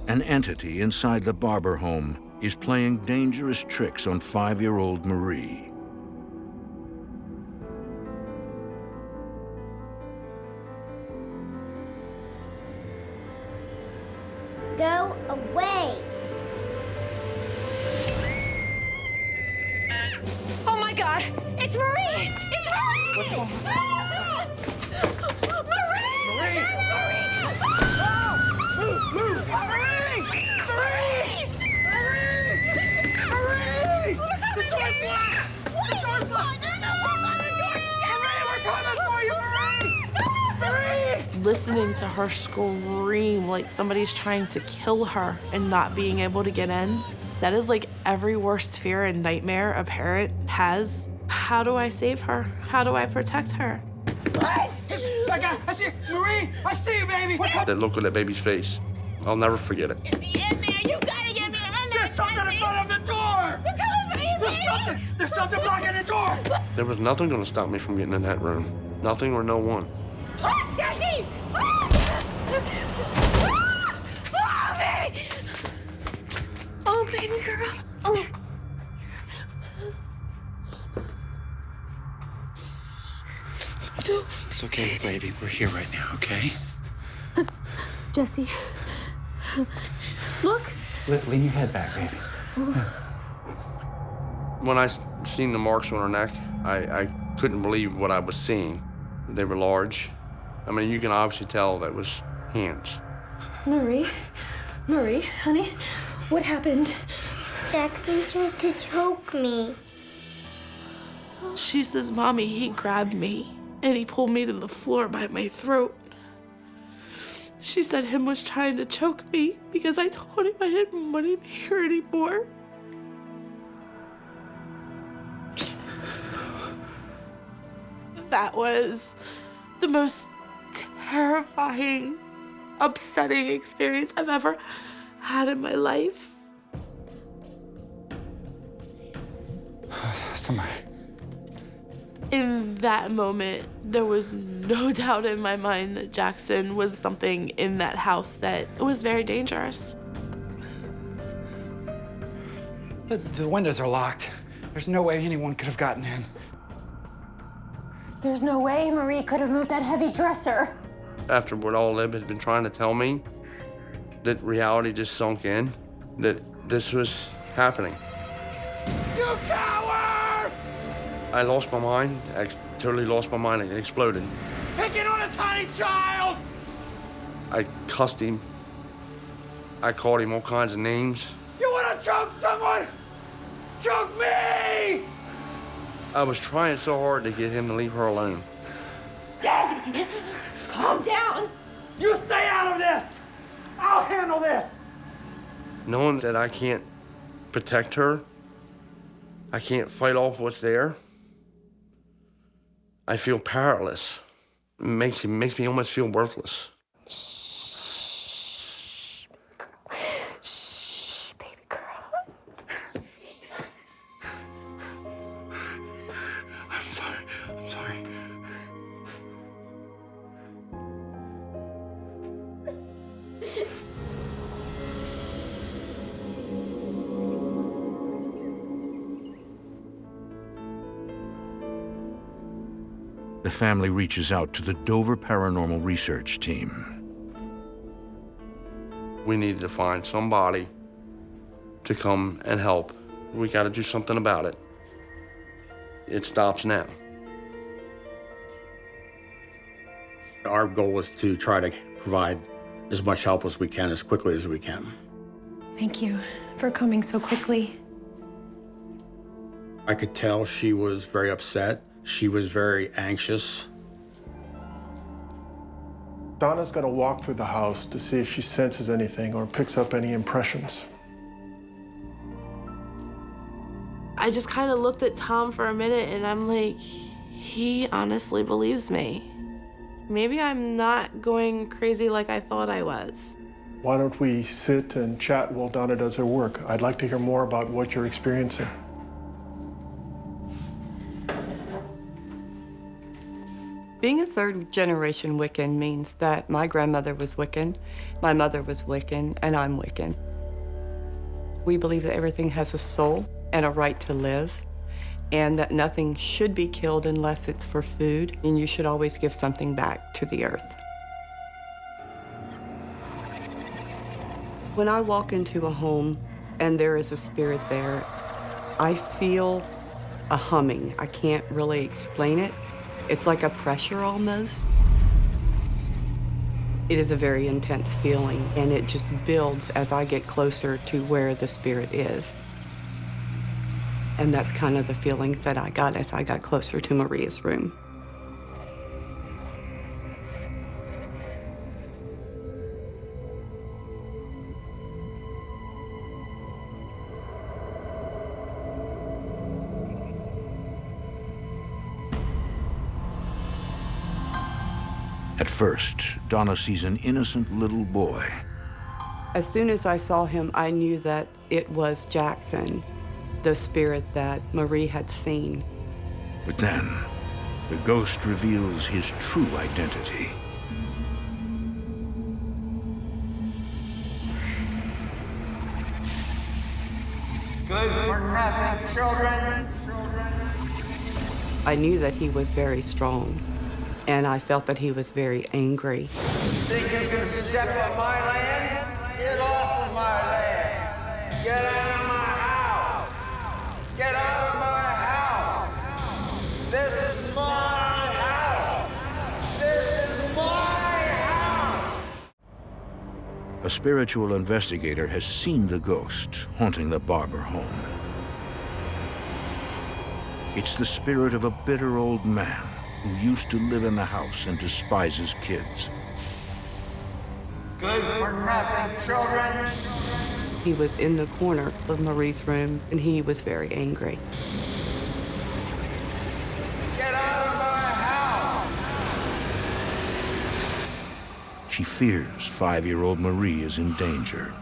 An entity inside the Barber home is playing dangerous tricks on 5-year-old Marie. Go away. Oh my God! It's Marie! It's Marie! What's going on? Marie! Marie! Move! Marie! Marie! Marie! The door's locked! The door's locked! Marie, we're coming for you, Marie! Marie! Listening to her scream like somebody's trying to kill her and not being able to get in, that is like every worst fear and nightmare a parent has. How do I save her? How do I protect her? I see you. Marie! I see you, baby! That look on that baby's face, I'll never forget it. Get me in there! You gotta get me in there! There's something in front of the door! They're coming for you, baby! There's something blocking the door! There was nothing gonna stop me from getting in that room. Nothing or no one. Oh, Jesse! Oh, baby! Oh, baby girl. Oh. It's okay, baby. We're here right now, okay? Jesse, look. Lean your head back, baby. When I seen the marks on her neck, I couldn't believe what I was seeing. They were large. I mean, you can obviously tell that was hands. Marie, honey, what happened? Jackson tried to choke me. She says, Mommy, he grabbed me and he pulled me to the floor by my throat. She said him was trying to choke me because I told him I didn't want him here anymore. That was the most terrifying, upsetting experience I've ever had in my life. Somebody. In that moment, there was no doubt in my mind that Jackson was something in that house that was very dangerous. The windows are locked. There's no way anyone could have gotten in. There's no way Marie could have moved that heavy dresser. After what all Lib had been trying to tell me, that reality just sunk in, that this was happening. You coward! I lost my mind. I totally lost my mind. It exploded. Picking on a tiny child! I cussed him. I called him all kinds of names. You want to choke someone? Choke me! I was trying so hard to get him to leave her alone. Jesse, calm down. You stay out of this. I'll handle this. Knowing that I can't protect her, I can't fight off what's there, I feel powerless. It makes me almost feel worthless. Shh, baby girl. I'm sorry. The family reaches out to the Dover Paranormal Research Team. We needed to find somebody to come and help. We got to do something about it. It stops now. Our goal is to try to provide as much help as we can, as quickly as we can. Thank you for coming so quickly. I could tell she was very upset. She was very anxious. Donna's going to walk through the house to see if she senses anything or picks up any impressions. I just kind of looked at Tom for a minute and I'm like, he honestly believes me. Maybe I'm not going crazy like I thought I was. Why don't we sit and chat while Donna does her work? I'd like to hear more about what you're experiencing. third generation Wiccan means that my grandmother was Wiccan, my mother was Wiccan, and I'm Wiccan. We believe that everything has a soul and a right to live, and that nothing should be killed unless it's for food, and you should always give something back to the earth. When I walk into a home and there is a spirit there, I feel a humming. I can't really explain it. It's like a pressure almost. It is a very intense feeling, and it just builds as I get closer to where the spirit is. And that's kind of the feelings that I got as I got closer to Maria's room. At first, Donna sees an innocent little boy. As soon as I saw him, I knew that it was Jackson, the spirit that Marie had seen. But then, the ghost reveals his true identity. Good for nothing, children. I knew that he was very strong, and I felt that he was very angry. Think you can step on my land? Get off of my land. Get out of my house. Get out of my house. This is my house. This is my house. A spiritual investigator has seen the ghost haunting the Barber home. It's the spirit of a bitter old man who used to live in the house and despise his kids. Good for nothing, children. He was in the corner of Marie's room, and he was very angry. Get out of my house. She fears 5-year-old Marie is in danger.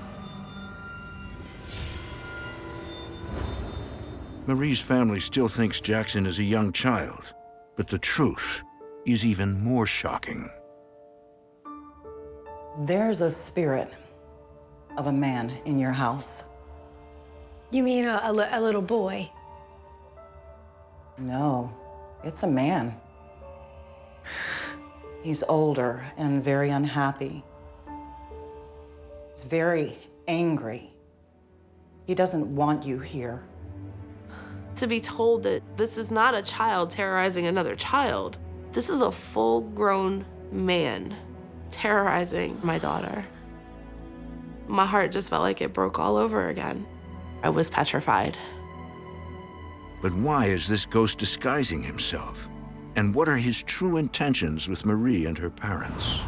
Marie's family still thinks Jackson is a young child, but the truth is even more shocking. There's a spirit of a man in your house. You mean a little boy? No, it's a man. He's older and very unhappy. He's very angry. He doesn't want you here. To be told that this is not a child terrorizing another child. This is a full-grown man terrorizing my daughter. My heart just felt like it broke all over again. I was petrified. But why is this ghost disguising himself? And what are his true intentions with Marie and her parents?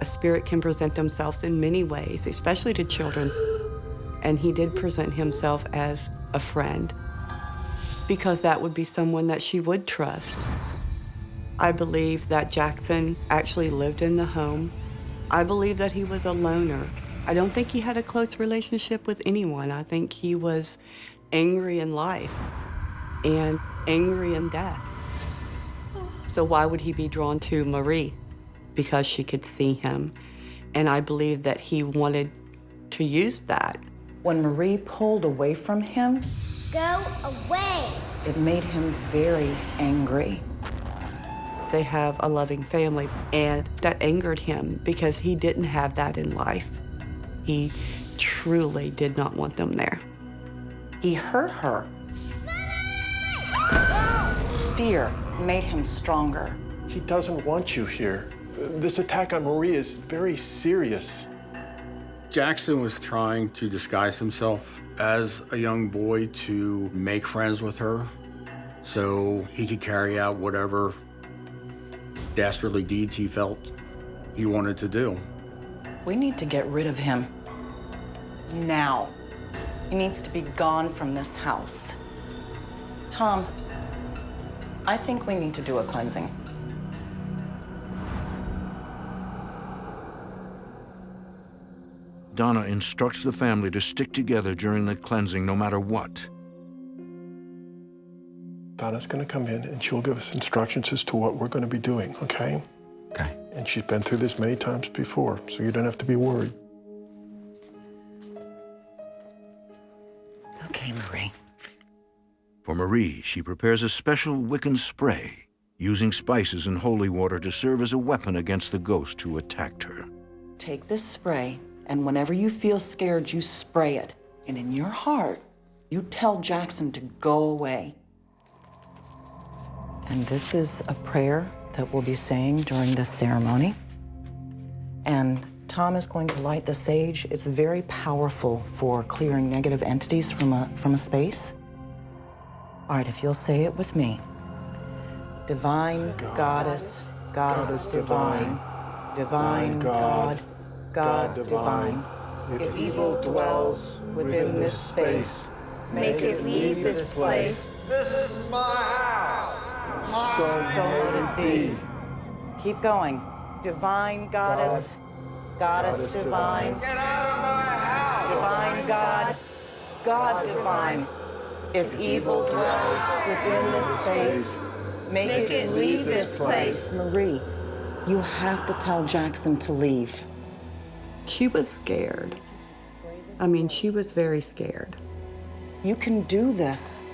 A spirit can present themselves in many ways, especially to children. And he did present himself as a friend, because that would be someone that she would trust. I believe that Jackson actually lived in the home. I believe that he was a loner. I don't think he had a close relationship with anyone. I think he was angry in life and angry in death. So why would he be drawn to Marie? Because she could see him. And I believe that he wanted to use that. When Marie pulled away from him, Go away. it made him very angry. They have a loving family, and that angered him because he didn't have that in life. He truly did not want them there. He hurt her. Fear made him stronger. He doesn't want you here. This attack on Marie is very serious. Jackson was trying to disguise himself as a young boy to make friends with her so he could carry out whatever dastardly deeds he felt he wanted to do. We need to get rid of him. Now. He needs to be gone from this house. Tom, I think we need to do a cleansing. Donna instructs the family to stick together during the cleansing no matter what. Donna's gonna come in and she'll give us instructions as to what we're gonna be doing, okay? Okay. And she's been through this many times before, so you don't have to be worried. Okay, Marie. For Marie, she prepares a special Wiccan spray, using spices and holy water to serve as a weapon against the ghost who attacked her. Take this spray, and whenever you feel scared, you spray it. And in your heart, you tell Jackson to go away. And this is a prayer that we'll be saying during this ceremony. And Tom is going to light the sage. It's very powerful for clearing negative entities from a space. All right, if you'll say it with me. Divine Goddess, Goddess divine, Divine God, God divine. If evil dwells within this space, make it leave this place. This is my house. So let it be. Keep going. Divine Goddess, Goddess divine. Get out of my house. Divine God, God divine. If evil dwells within this space, make it leave this place. Marie, you have to tell Jackson to leave. She was scared. I mean, she was very scared. You can do this.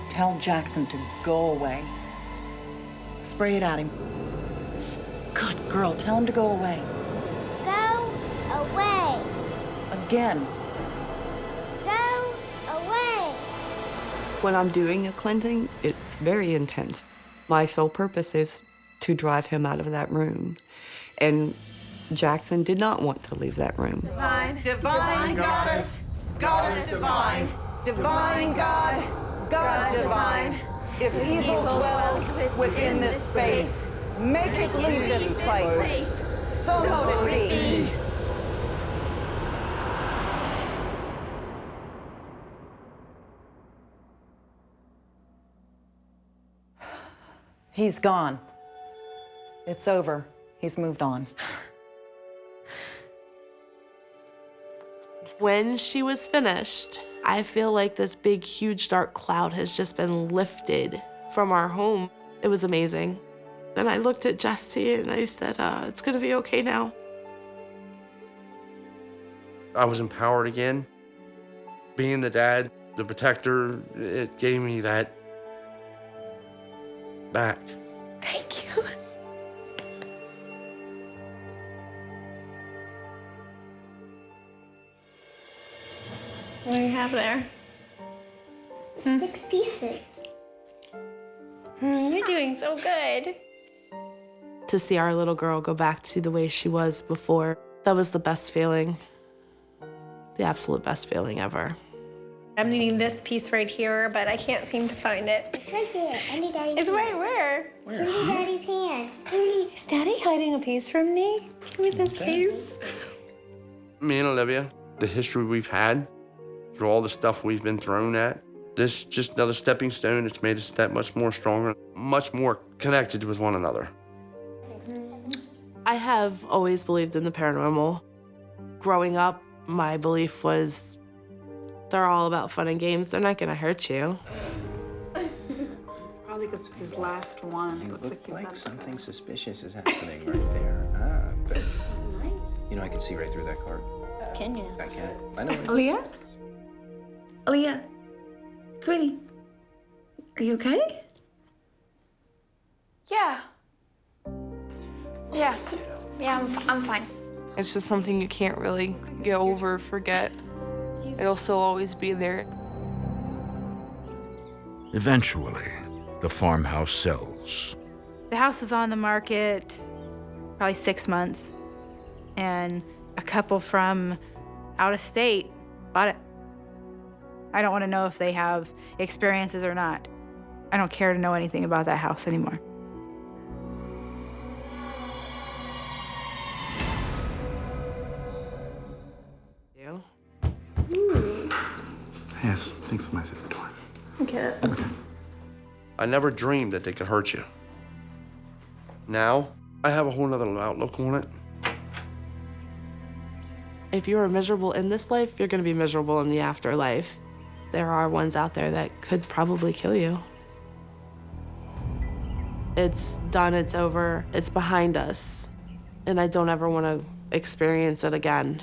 Tell Jackson to go away. Spray it at him. Good girl, tell him to go away. Go away. Again. Go away. When I'm doing a cleansing, it's very intense. My sole purpose is to drive him out of that room. And Jackson did not want to leave that room. Divine Goddess, Goddess divine. Divine God, God divine. If evil dwells within this space, make it leave this place. So let it be. He's gone. It's over. He's moved on. When she was finished, I feel like this big, huge, dark cloud has just been lifted from our home. It was amazing. Then I looked at Jesse and I said, it's gonna be okay now. I was empowered again. Being the dad, the protector, it gave me that back. Thank you. What do you have there? 6 pieces. You're doing so good. To see our little girl go back to the way she was before, that was the best feeling. The absolute best feeling ever. I'm needing this piece right here, but I can't seem to find it. It's right there, under Daddy's It's right where? Under Daddy's hand. Is Daddy hiding a piece from me? Give me this piece. Me and Olivia, the history we've had, through all the stuff we've been thrown at, this is just another stepping stone. It's made us that much more stronger, much more connected with one another. I have always believed in the paranormal. Growing up, my belief was they're all about fun and games. They're not gonna hurt you. Probably because it's his last one. It looks like something suspicious is happening right there. But, you know, I can see right through that card. Can you? I can. I know. Aaliyah? Aaliyah? Sweetie? Are you okay? Yeah. Yeah. Yeah, I'm fine. It's just something you can't really get over or forget. It'll still always be there. Eventually, the farmhouse sells. The house was on the market probably 6 months, and a couple from out of state bought it. I don't want to know if they have experiences or not. I don't care to know anything about that house anymore. Yes, thanks so much at the door. Okay. I never dreamed that they could hurt you. Now, I have a whole nother outlook on it. If you are miserable in this life, you're gonna be miserable in the afterlife. There are ones out there that could probably kill you. It's done, it's over, it's behind us, and I don't ever want to experience it again.